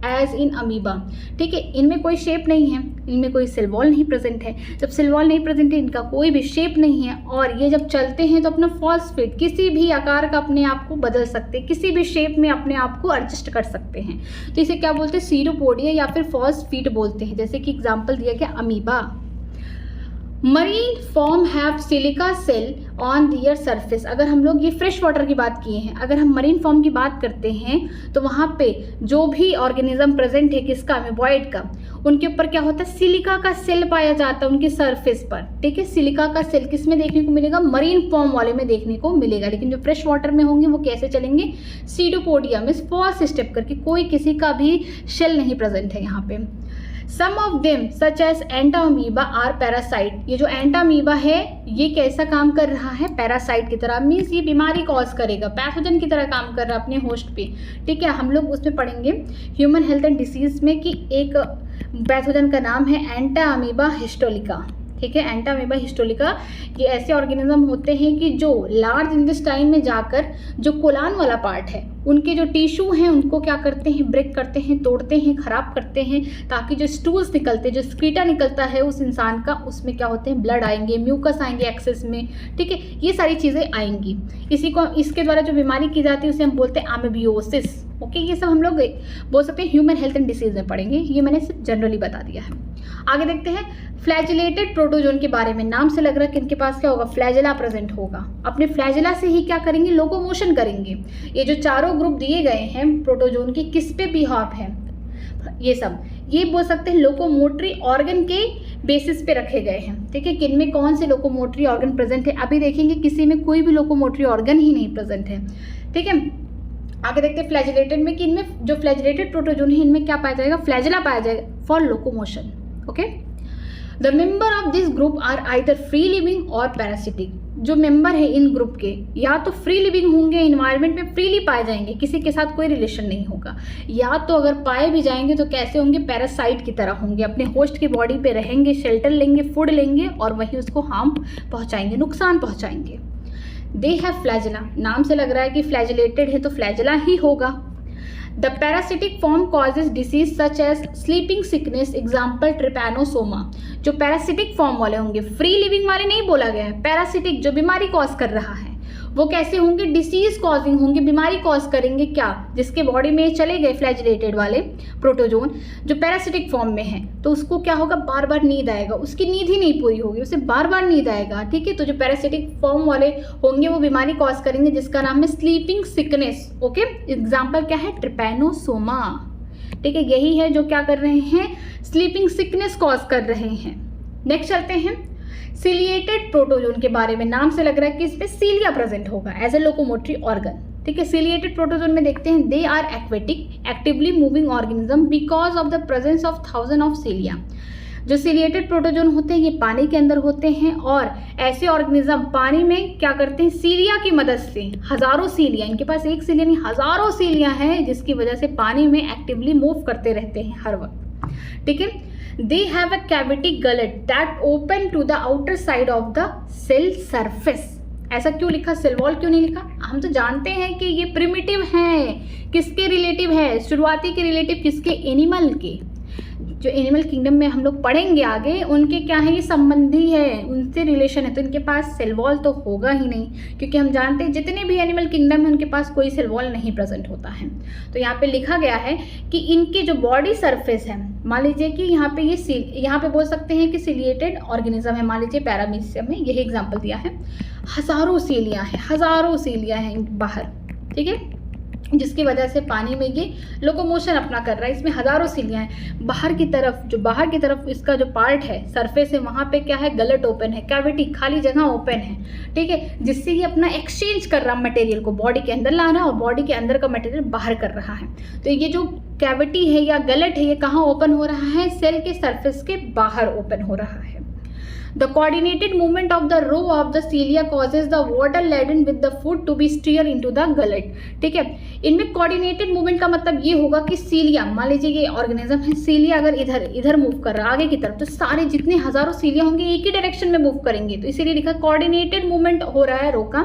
एज इन अमीबा, ठीक है। इनमें कोई शेप नहीं है, इनमें कोई सेल वॉल नहीं प्रेजेंट है। जब सेल वॉल नहीं प्रेजेंट है, इनका कोई भी शेप नहीं है, और ये जब चलते हैं तो अपना फॉल्स फीट किसी भी आकार का अपने आप को बदल सकते हैं, किसी भी शेप में अपने आप को एडजस्ट कर सकते हैं। तो इसे क्या बोलते हैं, सीडोपोडिया या फिर फॉल्स फीट बोलते हैं। जैसे कि एग्जाम्पल दिया गया amoeba. Marine form have silica shell on their surface. अगर हम लोग ये फ्रेश वाटर की बात किए हैं, अगर हम मरीन फॉर्म की बात करते हैं तो वहाँ पे जो भी ऑर्गेनिज्म प्रेजेंट है किसका, अमीबॉइड का, उनके ऊपर क्या होता है, सिलिका का सेल पाया जाता है उनके सरफेस पर, ठीक है। सिलिका का सेल किस में देखने को मिलेगा, मरीन फॉर्म वाले में देखने को मिलेगा। लेकिन जो फ्रेश वाटर में होंगे वो कैसे चलेंगे, सीडोपोडिया में फॉल्स स्टेप करके, कोई किसी का भी शेल नहीं प्रेजेंट है यहाँ पे। Some of them such as Entamoeba are parasite. ये जो एंटामीबा है ये कैसा काम कर रहा है, पैरासाइट की तरह, मीन्स ये बीमारी कॉज करेगा, पैथोजन की तरह काम कर रहा है अपने होस्ट पे, ठीक है। हम लोग उसमें पढ़ेंगे ह्यूमन हेल्थ एंड डिसीज में कि एक पैथोजन का नाम है एंटामीबा हिस्टोलिका, ठीक है। एंटामीबा हिस्टोलिका ये ऐसे ऑर्गेनिज्म होते हैं कि जो लार्ज इंटेस्टाइन में जाकर जो कोलान वाला पार्ट है उनके जो टिश्यू हैं उनको क्या करते हैं, ब्रेक करते हैं, तोड़ते हैं, खराब करते हैं, ताकि जो स्टूल्स निकलते हैं, जो स्क्रीटा निकलता है उस इंसान का, उसमें क्या होते हैं, ब्लड आएंगे, म्यूकस आएंगे एक्सेस में, ठीक है, ये सारी चीज़ें आएंगी। इसके द्वारा जो बीमारी की जाती है उसे हम बोलते हैं एमीबियोसिस। ओके, ये सब हम लोग बोल सकते हैं ह्यूमन हेल्थ एंड डिसीज में पढ़ेंगे, ये मैंने सिर्फ जनरली बता दिया है। आगे देखते हैं फ्लैजिलेटेड प्रोटोजोन के बारे में। नाम से लग रहा है कि इनके पास क्या होगा, फ्लैजिला प्रेजेंट होगा। अपने फ्लैजिला से ही क्या करेंगे, लोकोमोशन करेंगे। ये जो चारों ग्रुप दिए गए हैं प्रोटोजोन के, किस पे बिहाफ है, ये सब ये बोल सकते हैं लोकोमोटरी ऑर्गन के बेसिस पे रखे गए हैं, ठीक है। किन में कौन से लोकोमोटरी ऑर्गन प्रेजेंट है, अभी देखेंगे किसी में कोई भी लोकोमोटरी ऑर्गन ही नहीं प्रेजेंट है, ठीक है। आगे देखते हैं फ्लैजिलेटेड में कि इनमें जो फ्लैजिलेटेड प्रोटोजोन है इनमें क्या पाया जाएगा, फ्लैजिला पाया जाएगा for locomotion. Okay, the member of this group are either free living or parasitic. जो मेंबर है इन ग्रुप के या तो फ्री लिविंग होंगे, इन्वायरमेंट में फ्रीली पाए जाएंगे, किसी के साथ कोई रिलेशन नहीं होगा, या तो अगर पाए भी जाएंगे तो कैसे होंगे, पैरासाइट की तरह होंगे, अपने होस्ट की बॉडी पे रहेंगे, शेल्टर लेंगे, फूड लेंगे और वहीं उसको हार्म पहुंचाएंगे, नुकसान पहुंचाएंगे। दे हैव फ्लैजिला, नाम से लग रहा है कि फ्लैजिलेटेड है तो फ्लैजिला ही होगा। The parasitic form causes disease such as sleeping sickness, example Trypanosoma. जो पैरासिटिक फॉर्म वाले होंगे, फ्री लिविंग वाले नहीं बोला गया है, पैरासिटिक जो बीमारी कॉज कर रहा है वो कैसे होंगे, डिसीज कॉजिंग होंगे, बीमारी कॉज करेंगे, क्या, जिसके बॉडी में चले गए फ्लैजिलेटेड वाले प्रोटोजोन जो पैरासिटिक फॉर्म में है, तो उसको क्या होगा, बार बार नींद आएगा, उसकी नींद ही नहीं पूरी होगी, उसे बार बार नींद आएगा, ठीक है। तो जो पैरासिटिक फॉर्म वाले होंगे वो बीमारी कॉज करेंगे जिसका नाम है स्लीपिंग सिकनेस। ओके, एग्जाम्पल क्या है, ट्रिपैनोसोमा, ठीक है। यही है जो क्या कर रहे हैं, स्लीपिंग सिकनेस कॉज कर रहे हैं। नेक्स्ट चलते हैं सिलिएटेड प्रोटोजोन के बारे में। नाम से लग रहा है कि इसमें सीलिया प्रेजेंट होगा एज ए लोकोमोटरी ऑर्गन, ठीक है। सिलिएटेड प्रोटोजोन में देखते हैं they are aquatic actively moving organism because of the presence of 1000 of cilia. जो सिलिएटेड प्रोटोजोन होते हैं ये पानी के अंदर होते हैं और ऐसे ऑर्गेनिज्म पानी में क्या करते हैं, सीलिया की मदद से, हजारों सीलिया, इनके पास एक सीलिया नहीं हजारों सीलिया हैं, जिसकी वजह से पानी में एक्टिवली मूव करते रहते हैं हर वक्त, ठीक है। They have a cavity gullet that open to the outer side of the cell surface। ऐसा क्यों लिखा, सेल वॉल क्यों नहीं लिखा, हम तो जानते हैं कि ये प्रिमिटिव हैं, किसके रिलेटिव है, शुरुआती के रिलेटिव किसके, एनिमल के। जो एनिमल किंगडम में हम लोग पढ़ेंगे आगे, उनके क्या है, ये संबंधी है, उनसे रिलेशन है, तो इनके पास सेल वॉल तो होगा ही नहीं, क्योंकि हम जानते हैं जितने भी एनिमल किंगडम है उनके पास कोई सेल वॉल नहीं प्रेजेंट होता है। तो यहाँ पे लिखा गया है कि इनके जो बॉडी सरफेस है, मान लीजिए कि यहाँ पे यहाँ पे बोल सकते हैं कि सिलिएटेड ऑर्गेनिज्म है, मान लीजिए पैरामीशियम में, यही एग्जाम्पल दिया है, हजारों सीलियाँ हैं बाहर, ठीक है, जिसकी वजह से पानी में ये लोकोमोशन अपना कर रहा है। इसमें हजारों सीलियाँ हैं, बाहर की तरफ इसका जो पार्ट है, सरफेस है, वहाँ पे क्या है, गलट ओपन है, कैविटी खाली जगह ओपन है, ठीक है, जिससे ये अपना एक्सचेंज कर रहा है, मटेरियल को बॉडी के अंदर ला रहा है और बॉडी के अंदर का मटेरियल बाहर कर रहा है। तो ये जो कैविटी है या गलट है, ये कहाँ ओपन हो रहा है, सेल के सरफेस के बाहर ओपन हो रहा है। The coordinated movement of the row of the cilia causes the water laden with the food to be steer into the gullet। ठीक है, इनमें coordinated movement का मतलब ये होगा कि सीलिया, मान लीजिए ये ऑर्गेनिज्म है, सीलिया अगर इधर मूव कर रहा है आगे की तरफ, तो सारे जितने हजारों सीलिया होंगे एक ही डायरेक्शन में मूव करेंगे। तो इसीलिए लिखा कोऑर्डिनेटेड मूवमेंट हो रहा है रो का,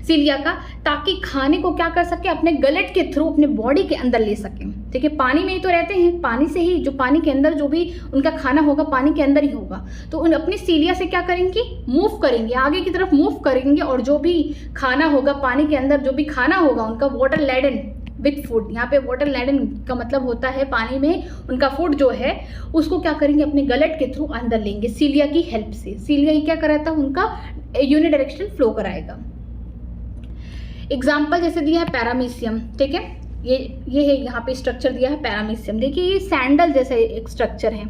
सीलिया का, ताकि खाने को क्या कर सके, अपने गलेट के थ्रू अपने बॉडी के अंदर ले सके। ठीक है, पानी में ही तो रहते हैं, पानी से ही, जो पानी के अंदर जो भी उनका खाना होगा पानी के अंदर ही होगा, तो उन अपनी सीलिया से क्या करेंगे, मूव करेंगे, आगे की तरफ मूव करेंगे, और जो भी खाना होगा पानी के अंदर, जो भी खाना होगा उनका वाटर लैडन विथ फूड, यहाँ पे वाटर लैडन का मतलब होता है पानी में उनका फूड जो है उसको क्या करेंगे, अपने गलेट के थ्रू अंदर लेंगे सीलिया की हेल्प से। सीलिया ही क्या कराता है, उनका यूनिडायरेक्शनल फ्लो कराएगा। एग्जाम्पल जैसे दिया है पैरामीशियम, ठीक है, ये है यहाँ पे स्ट्रक्चर दिया है पैरामीशियम। देखिए ये सैंडल जैसा एक स्ट्रक्चर है,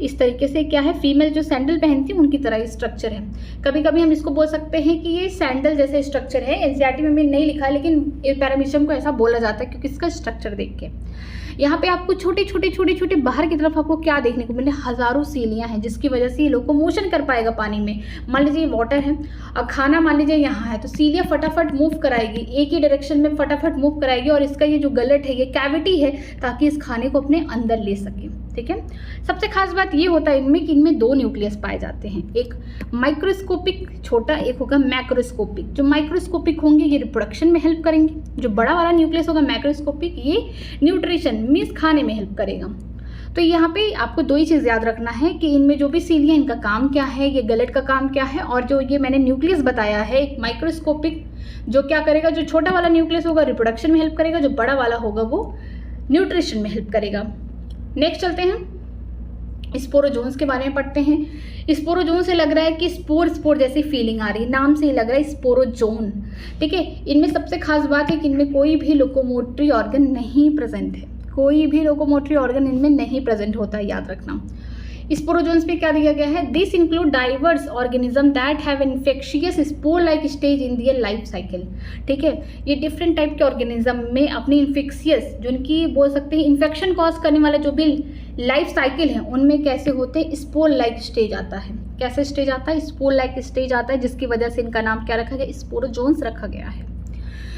इस तरीके से क्या है, फीमेल जो सैंडल पहनती है उनकी तरह ये स्ट्रक्चर है। कभी कभी हम इसको बोल सकते हैं कि ये सैंडल जैसे स्ट्रक्चर है, एनसीईआरटी में भी नहीं लिखा है, लेकिन पैरामीशियम को ऐसा बोला जाता है क्योंकि इसका स्ट्रक्चर देख के। यहाँ पे आपको छोटी छोटी बाहर की तरफ आपको क्या देखने को मिले, हजारों सीलियाँ हैं, जिसकी वजह से ये लोकोमोशन कर पाएगा पानी में। मान लीजिए वाटर है, अब खाना मान लीजिए यहाँ है, तो सीलिया फटाफट मूव कराएगी, एक ही डायरेक्शन में फटाफट मूव कराएगी, और इसका ये जो गलट है, ये कैविटी है, ताकि इस खाने को अपने अंदर ले सके। ठीक है। सबसे खास बात ये होता है इनमें कि इनमें 2 न्यूक्लियस पाए जाते हैं, एक माइक्रोस्कोपिक छोटा, एक होगा मैक्रोस्कोपिक। जो माइक्रोस्कोपिक होंगे ये रिप्रोडक्शन में हेल्प करेंगे, जो बड़ा वाला न्यूक्लियस होगा मैक्रोस्कोपिक ये न्यूट्रिशन मीन्स खाने में हेल्प करेगा। तो यहाँ पे आपको 2 ही चीज़ याद रखना है कि इनमें जो भी सील है इनका काम क्या है, ये गलेट का काम क्या है, और जो ये मैंने न्यूक्लियस बताया है एक माइक्रोस्कोपिक जो क्या करेगा, जो छोटा वाला न्यूक्लियस होगा रिप्रोडक्शन में हेल्प करेगा, जो बड़ा वाला होगा वो न्यूट्रिशन में हेल्प करेगा। नेक्स्ट चलते हैं, स्पोरोजोन्स के बारे में पढ़ते हैं। स्पोरोजोन से लग रहा है कि स्पोर जैसी फीलिंग आ रही है, नाम से ही लग रहा है स्पोरोजोन, ठीक है। इनमें सबसे खास बात है कि इनमें कोई भी लोकोमोटरी ऑर्गन नहीं प्रेजेंट है, कोई भी लोकोमोटरी ऑर्गन इनमें नहीं प्रेजेंट होता है, याद रखना। स्पोरोजोन्स पे क्या दिया गया है, this include diverse organism that have infectious spore like stage in their life cycle, ठीक है। ये डिफरेंट टाइप के ऑर्गेनिज्म में अपनी इन्फेक्शियस जो उनकी बोल सकते हैं इन्फेक्शन कॉज करने वाला जो भी लाइफ साइकिल है उनमें कैसे होते हैं, स्पोर लाइक स्टेज आता है। कैसे स्टेज आता है, स्पोर लाइक स्टेज आता है, जिसकी वजह से इनका नाम क्या रखा गया, स्पोरोजोन्स रखा गया है।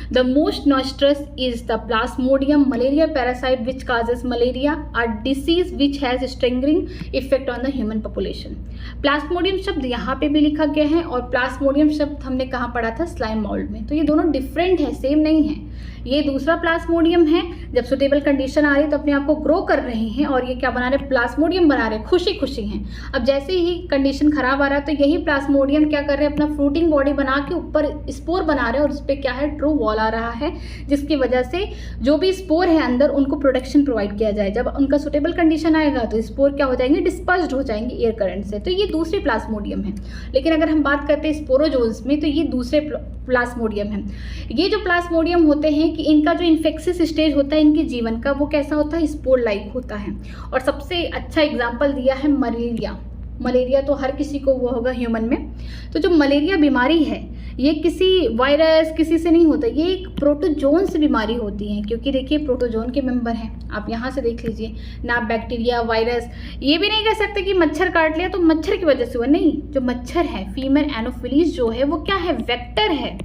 The most noxious is the Plasmodium malaria parasite which causes malaria, a disease which has stinging effect on the human population. Plasmodium शब्द यहाँ पे भी लिखा गया है और Plasmodium शब्द हमने कहाँ पढ़ा था, स्लाइम माउल्ड में। तो ये दोनों डिफरेंट है, सेम नहीं है। ये दूसरा प्लास्मोडियम है, जब सुटेबल कंडीशन आ रही है तो अपने आप को ग्रो कर रहे हैं, और ये क्या बना रहे, प्लास्मोडियम बना रहे, खुशी खुशी हैं। अब जैसे ही कंडीशन खराब आ रहा है तो यही प्लास्मोडियम क्या कर रहे हैं, अपना फ्रूटिंग बॉडी बना के ऊपर स्पोर बना रहे हैं, और उस पर क्या है, ट्रू वॉल आ रहा है, जिसकी वजह से जो भी स्पोर है अंदर उनको प्रोटेक्शन प्रोवाइड किया जाए। जब उनका सुटेबल कंडीशन आएगा तो स्पोर क्या हो जाएंगे, डिस्पर्स्ड हो जाएंगे एयर करंट से। तो ये दूसरे प्लास्मोडियम है। लेकिन अगर हम बात करते हैं स्पोरोजोन्स में तो ये दूसरे प्लास्मोडियम है। ये जो प्लास्मोडियम होते हैं कि इनका जो इन्फेक्शियस स्टेज होता है इनके जीवन का वो कैसा होता है, स्पोर लाइक होता है। और सबसे अच्छा एग्जाम्पल दिया है मलेरिया। मलेरिया तो हर किसी को वो होगा ह्यूमन में। तो जो मलेरिया बीमारी है ये किसी वायरस किसी से नहीं होता, ये एक प्रोटोजोन से बीमारी होती है, क्योंकि देखिए प्रोटोजोन के मेंबर हैं, आप यहाँ से देख लीजिए ना, बैक्टीरिया वायरस। ये भी नहीं कह सकते कि मच्छर काट लिया तो मच्छर की वजह से हुआ, नहीं। जो मच्छर है फीमेल एनोफिलीज जो है वो क्या है, वेक्टर है,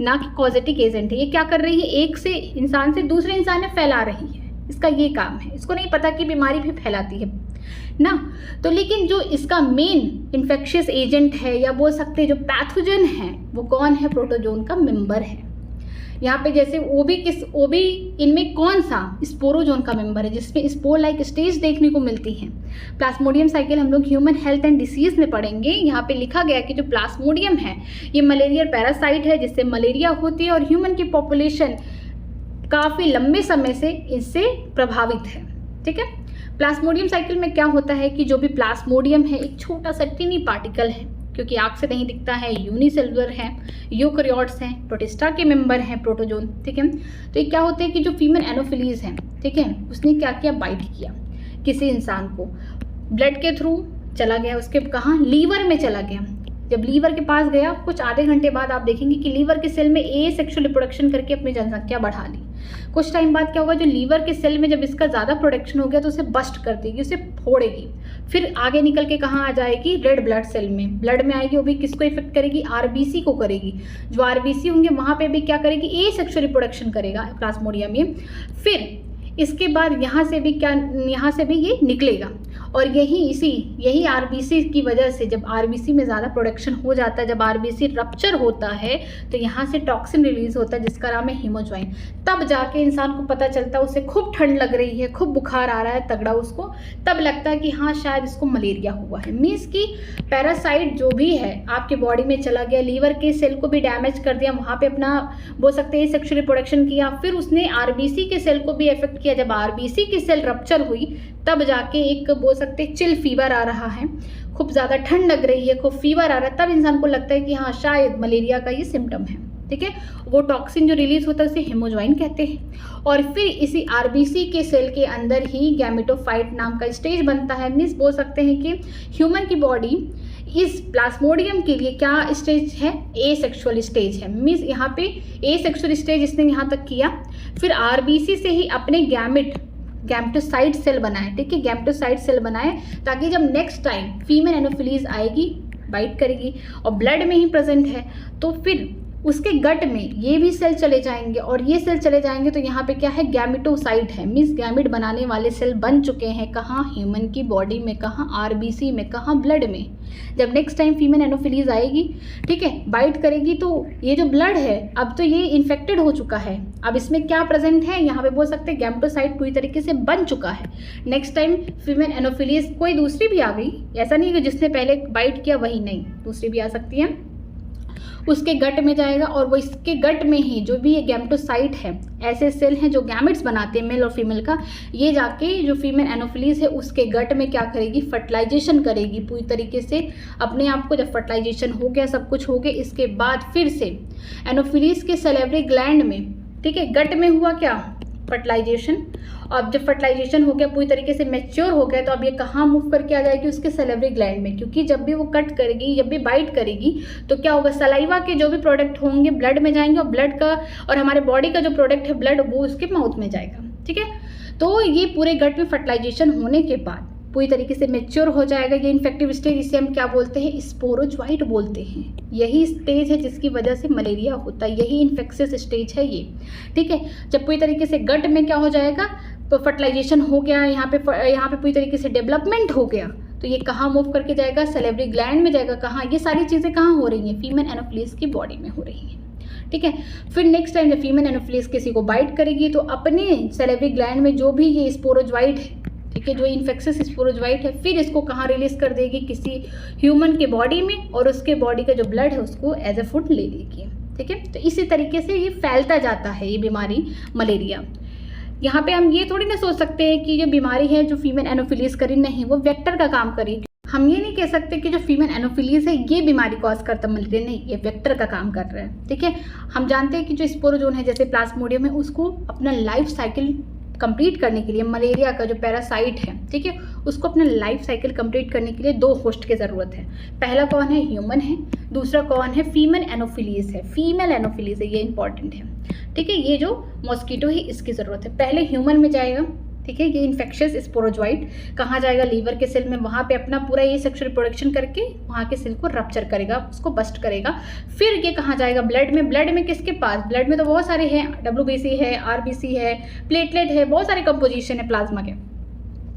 ना कि कॉजेटिक एजेंट है। ये क्या कर रही है, एक से इंसान से दूसरे इंसान में फैला रही है, इसका ये काम है। इसको नहीं पता कि बीमारी भी फैलाती है ना। तो लेकिन जो इसका मेन इन्फेक्शियस एजेंट है या बोल सकते हैं जो पैथोजन है वो कौन है, प्रोटोजोन का मेंबर है। यहाँ पे जैसे वो भी इनमें कौन सा, स्पोरोजोन का मेंबर है, जिसमें स्पोर लाइक स्टेज देखने को मिलती है। प्लास्मोडियम साइकिल हम लोग ह्यूमन हेल्थ एंड डिसीज में पढ़ेंगे। यहाँ पे लिखा गया कि जो प्लास्मोडियम है ये मलेरिया पैरासाइट है, जिससे मलेरिया होती है, और ह्यूमन की पॉपुलेशन काफ़ी लंबे समय से इससे प्रभावित है, ठीक है। प्लास्मोडियम साइकिल में क्या होता है कि जो भी प्लास्मोडियम है एक छोटा सा टिनी पार्टिकल है, क्योंकि आँख से नहीं दिखता है, यूनिसेलुलर है, यूकैरियोट्स हैं, प्रोटिस्टा के मेंबर हैं प्रोटोजोन, ठीक है। तो ये क्या होते हैं कि जो फीमेल एनोफिलीज हैं, ठीक है, उसने क्या किया, बाइट किया किसी इंसान को, ब्लड के थ्रू चला गया, उसके कहाँ, लीवर में चला गया। जब लीवर के पास गया कुछ आधे घंटे बाद आप देखेंगे कि लीवर के सेल में सेक्सुअल रिप्रोडक्शन करके अपनी जनसंख्या बढ़ा ली। कुछ टाइम बाद क्या होगा, जो लीवर के सेल में जब इसका ज़्यादा प्रोडक्शन हो गया तो उसे बस्ट कर देगी, उसे फोड़ेगी, फिर आगे निकल के कहाँ आ जाएगी, रेड ब्लड सेल में, ब्लड में आएगी। वो भी किसको इफेक्ट करेगी, आरबीसी को करेगी। जो आरबीसी होंगे वहाँ पे भी क्या करेगी, सेक्सुअल रिप्रोडक्शन करेगा प्लास्मोडियम में। फिर इसके बाद यहाँ से भी ये निकलेगा, और यही आरबीसी की वजह से जब आरबीसी में ज़्यादा प्रोडक्शन हो जाता है, जब आरबीसी रप्चर होता है तो यहाँ से टॉक्सिन रिलीज होता है जिसका नाम है हीमोज्वाइन। तब जाके इंसान को पता चलता है, उसे खूब ठंड लग रही है, खूब बुखार आ रहा है तगड़ा उसको, तब लगता है कि हाँ शायद इसको मलेरिया हुआ है। मीन्स कि पैरासाइट जो भी है आपके बॉडी में चला गया, लीवर के सेल को भी डैमेज कर दिया, वहाँ पे अपना बोल सकते हैं सेक्सुअल रिप्रोडक्शन किया, फिर उसने आरबीसी के सेल को भी इफेक्ट किया। जब आरबीसी की सेल रप्चर हुई तब जाके एक बोल सकते हैं चिल फीवर आ रहा है, खूब ज़्यादा ठंड लग रही है, खूब फीवर आ रहा है, तब इंसान को लगता है कि हाँ शायद मलेरिया का ये सिम्टम है, ठीक है। वो टॉक्सिन जो रिलीज होता है उसे हीमोज्वाइन कहते हैं। और फिर इसी आरबीसी के सेल के अंदर ही गैमेटोफाइट नाम का स्टेज बनता है। मीन्स बोल सकते हैं कि ह्यूमन की बॉडी इस प्लास्मोडियम के लिए क्या स्टेज है, एसेक्सुअल स्टेज है। मीन्स यहाँ पे एसेक्सुअल स्टेज इसने यहाँ तक किया, फिर आरबीसी से ही अपने गैमेटोसाइट सेल बनाए, ठीक है, गैमेटोसाइट सेल बनाए, ताकि जब नेक्स्ट टाइम फीमेल एनोफिलीज आएगी, बाइट करेगी और ब्लड में ही प्रेजेंट है, तो फिर उसके गट में ये भी सेल चले जाएंगे और ये सेल चले जाएंगे तो यहाँ पे क्या है, गैमेटोसाइट है, मीन्स गैमेट बनाने वाले सेल बन चुके हैं। कहाँ, ह्यूमन की बॉडी में, कहाँ आरबीसी में, कहाँ ब्लड में। जब नेक्स्ट टाइम फीमेल एनोफिलीज आएगी, ठीक है, बाइट करेगी, तो ये जो ब्लड है अब तो ये इन्फेक्टेड हो चुका है। अब इसमें क्या प्रेजेंट है, यहाँ पे बोल सकते हैं गैमेटोसाइट पूरी तरीके से बन चुका है। नेक्स्ट टाइम फीमेल एनोफिलीज कोई दूसरी भी आ गई, ऐसा नहीं कि जिसने पहले बाइट किया वही, नहीं, दूसरी भी आ सकती है, उसके गट में जाएगा और वो इसके गट में ही जो भी ये गैमेटोसाइट है, ऐसे सेल हैं जो गैमेट्स बनाते हैं मेल और फीमेल का, ये जाके जो फीमेल एनोफिलीज है उसके गट में क्या करेगी, फर्टिलाइजेशन करेगी पूरी तरीके से अपने आप को। जब फर्टिलाइजेशन हो गया, सब कुछ हो गया, इसके बाद फिर से एनोफिलीज के सैलिवरी ग्लैंड में, ठीक है, गट में हुआ क्या, फर्टिलाइजेशन। अब जब फर्टिलाइजेशन हो गया, पूरी तरीके से मैच्योर हो गया, तो अब ये कहाँ मूव करके आ जाएगी, उसके सैलिवरी ग्लैंड में। क्योंकि जब भी वो कट करेगी, जब भी बाइट करेगी, तो क्या होगा, सलाइवा के जो भी प्रोडक्ट होंगे ब्लड में जाएंगे और ब्लड का और हमारे बॉडी का जो प्रोडक्ट है ब्लड, वो उसके माउथ में जाएगा, ठीक है। तो ये पूरे गट में फर्टिलाइजेशन होने के बाद पूरी तरीके से मैच्योर हो जाएगा ये इन्फेक्टिव स्टेज। इसे हम क्या बोलते हैं, स्पोरोजोइट बोलते हैं। यही स्टेज है जिसकी वजह से मलेरिया होता है, यही इन्फेक्शियस स्टेज है ये, ठीक है। जब पूरी तरीके से गट में क्या हो जाएगा, तो फर्टिलाइजेशन हो गया, यहाँ पे पूरी तरीके से डेवलपमेंट हो गया, तो ये कहाँ मूव करके जाएगा, सैलिवरी ग्लैंड में जाएगा। कहाँ, ये सारी चीज़ें कहाँ हो रही हैं, फीमेल एनोफिलीज की बॉडी में हो रही हैं, ठीक है। फिर नेक्स्ट टाइम जब फीमेल एनोफिलीज किसी को बाइट करेगी, तो अपने सैलिवरी ग्लैंड में जो भी ये स्पोरोजोइट है, ठीक है, जो इन्फेक्शियस स्पोरोजोइट है, फिर इसको कहाँ रिलीज कर देगी, किसी ह्यूमन के बॉडी में, और उसके बॉडी का जो ब्लड है उसको एज ए फूड ले लेगी, ठीक है। तो इसी तरीके से ये फैलता जाता है, ये बीमारी मलेरिया। यहाँ पे हम ये थोड़ी ना सोच सकते हैं कि जो बीमारी है जो फीमेल एनोफिलीज करी, नहीं, वो वेक्टर का काम करी। हम ये नहीं कह सकते कि जो फीमेल एनोफिलीज है ये बीमारी कॉज करता मलेरिया, नहीं, ये वेक्टर का काम कर रहा है, ठीक है। हम जानते हैं कि जो स्पोरोजोन है, जैसे प्लाज्मोडियम है, उसको अपना लाइफ साइकिल कंप्लीट करने के लिए, मलेरिया का जो पैरासाइट है, ठीक है, उसको अपना लाइफ साइकिल कंप्लीट करने के लिए 2 होस्ट की ज़रूरत है। पहला कौन है, ह्यूमन है, दूसरा कौन है, फीमेल एनोफिलीज है। फीमेल एनोफिलीज है, ये इंपॉर्टेंट है, ठीक है। ये जो मॉस्किटो है इसकी ज़रूरत है। पहले ह्यूमन में जाएगा, ठीक है, ये इन्फेक्शियस स्पोरोजोइट कहाँ जाएगा, लीवर के सेल में, वहाँ पे अपना पूरा ये सेक्सुअल प्रोडक्शन करके वहाँ के सेल को रप्चर करेगा, उसको बस्ट करेगा। फिर ये कहाँ जाएगा, ब्लड में। ब्लड में किसके पास, ब्लड में तो बहुत सारे हैं, WBC है, RBC है, प्लेटलेट है, बहुत सारे कंपोजिशन है प्लाज्मा के,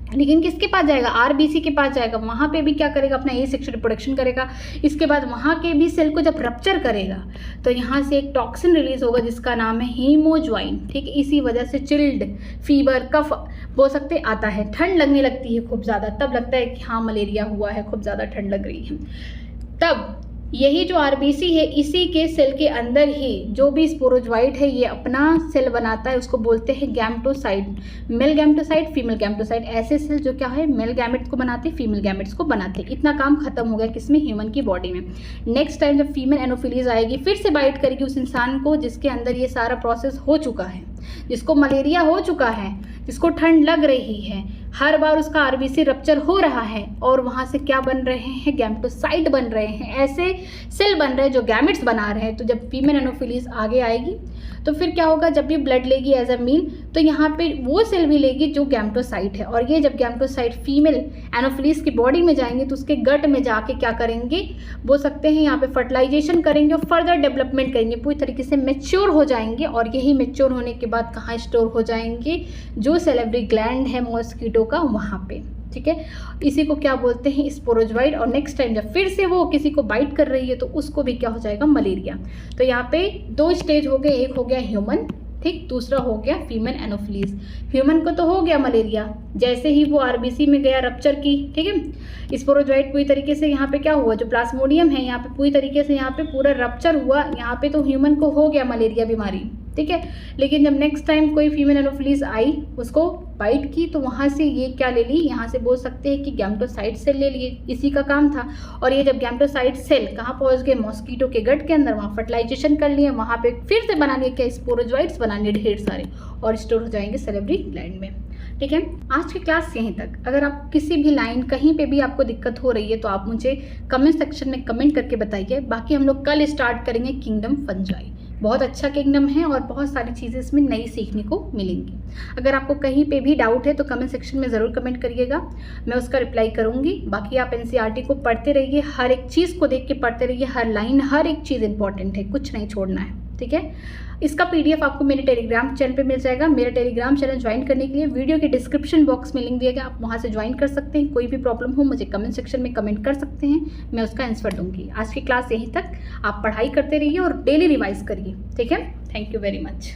लेकिन किसके पास जाएगा, RBC के पास जाएगा। वहाँ पे भी क्या करेगा, अपना ये सेक्सुअल रिप्रोडक्शन करेगा। इसके बाद वहाँ के भी सेल को जब रप्चर करेगा तो यहाँ से एक टॉक्सिन रिलीज होगा जिसका नाम है हीमोज्वाइन, ठीक है। इसी वजह से चिल्ड, फीवर, कफ बोल सकते आता है, ठंड लगने लगती है खूब ज़्यादा, तब लगता है कि हाँ मलेरिया हुआ है, खूब ज़्यादा ठंड लग रही है। तब यही जो RBC है, इसी के सेल के अंदर ही जो भी स्पोरोजोइट है ये अपना सेल बनाता है, उसको बोलते हैं gametocyte. Male gametocyte, female gametocyte, ऐसे सेल जो क्या है, मेल गैमेट्स को बनाते हैं, फीमेल गैमेट्स को बनाते हैं। इतना काम खत्म हो गया किसमें, ह्यूमन की बॉडी में। नेक्स्ट टाइम जब फीमेल एनोफिलीज आएगी, फिर से बाइट करेगी उस इंसान को जिसके अंदर ये सारा प्रोसेस हो चुका है, जिसको मलेरिया हो चुका है, जिसको ठंड लग रही है, हर बार उसका RBC रप्चर हो रहा है, और वहाँ से क्या बन रहे हैं, गैमेटोसाइट बन रहे हैं, ऐसे सेल बन रहे हैं जो गैमेट्स बना रहे हैं। तो जब फीमेल एनोफिलीज आगे आएगी तो फिर क्या होगा, जब भी ब्लड लेगी एज अ मील, तो यहाँ पे वो सेल भी लेगी जो गैमेटोसाइट है, और ये जब गैमेटोसाइट फीमेल एनोफिलीज की बॉडी में जाएंगे तो उसके गट में जाके क्या करेंगे, बोल सकते हैं यहाँ पे फर्टिलाइजेशन करेंगे और फर्दर डेवलपमेंट करेंगे, पूरी तरीके से मैच्योर हो जाएंगे। और यही मैच्योर होने के बाद कहाँ स्टोर हो जाएंगे, जो सैलिवरी ग्लैंड है मॉस्किटो का, वहाँ पे, ठीक है। इसी को क्या बोलते हैं, स्पोरोजोइट। और नेक्स्ट टाइम जब फिर से वो किसी को बाइट कर रही है तो उसको भी क्या हो जाएगा, मलेरिया। तो यहाँ पे 2 स्टेज हो गए, एक हो गया ह्यूमन, ठीक, दूसरा हो गया फीमेल एनोफिलीज। ह्यूमन को तो हो गया मलेरिया, जैसे ही वो RBC में गया रप्चर की, ठीक है, स्पोरोजोइट पूरी तरीके से यहाँ पे क्या हुआ, जो प्लाज्मोडियम है यहाँ पे पूरी तरीके से यहाँ पे पूरा रप्चर हुआ, यहाँ पे तो ह्यूमन को हो गया मलेरिया बीमारी, ठीक है। लेकिन जब नेक्स्ट टाइम कोई फीमेल एनोफिलीज आई, उसको बाइट की, तो वहाँ से ये क्या ले ली, यहाँ से बोल सकते हैं कि गैमेटोसाइट सेल ले लिए, इसी का काम था। और ये जब गैमेटोसाइट सेल कहाँ पहुँच गए, मॉस्किटो के गट के अंदर, वहाँ फर्टिलाइजेशन कर लिए, वहाँ पे फिर से बना लिए क्या, स्पोरोजोइट्स बना लिए ढेर सारे, और स्टोर हो जाएंगे सैलिवरी ग्लैंड में, ठीक है। आज की क्लास यहीं तक। अगर आप किसी भी लाइन कहीं पे भी आपको दिक्कत हो रही है तो आप मुझे कमेंट सेक्शन में कमेंट करके बताइए। बाकी हम लोग कल स्टार्ट करेंगे किंगडम फंजाई। बहुत अच्छा किंगडम है और बहुत सारी चीज़ें इसमें नई सीखने को मिलेंगी। अगर आपको कहीं पे भी डाउट है तो कमेंट सेक्शन में ज़रूर कमेंट करिएगा, मैं उसका रिप्लाई करूँगी। बाकी आप एनसीईआरटी को पढ़ते रहिए, हर एक चीज़ को देख के पढ़ते रहिए, हर लाइन हर एक चीज़ इंपॉर्टेंट है, कुछ नहीं छोड़ना है, ठीक है। इसका पीडीएफ आपको मेरे टेलीग्राम चैनल पे मिल जाएगा। मेरा टेलीग्राम चैनल ज्वाइन करने के लिए वीडियो के डिस्क्रिप्शन बॉक्स में लिंक दिया गया, आप वहाँ से ज्वाइन कर सकते हैं। कोई भी प्रॉब्लम हो मुझे कमेंट सेक्शन में कमेंट कर सकते हैं, मैं उसका आंसर दूंगी। आज की क्लास यहीं तक, आप पढ़ाई करते रहिए और डेली रिवाइज करिए, ठीक है। Thank you very much.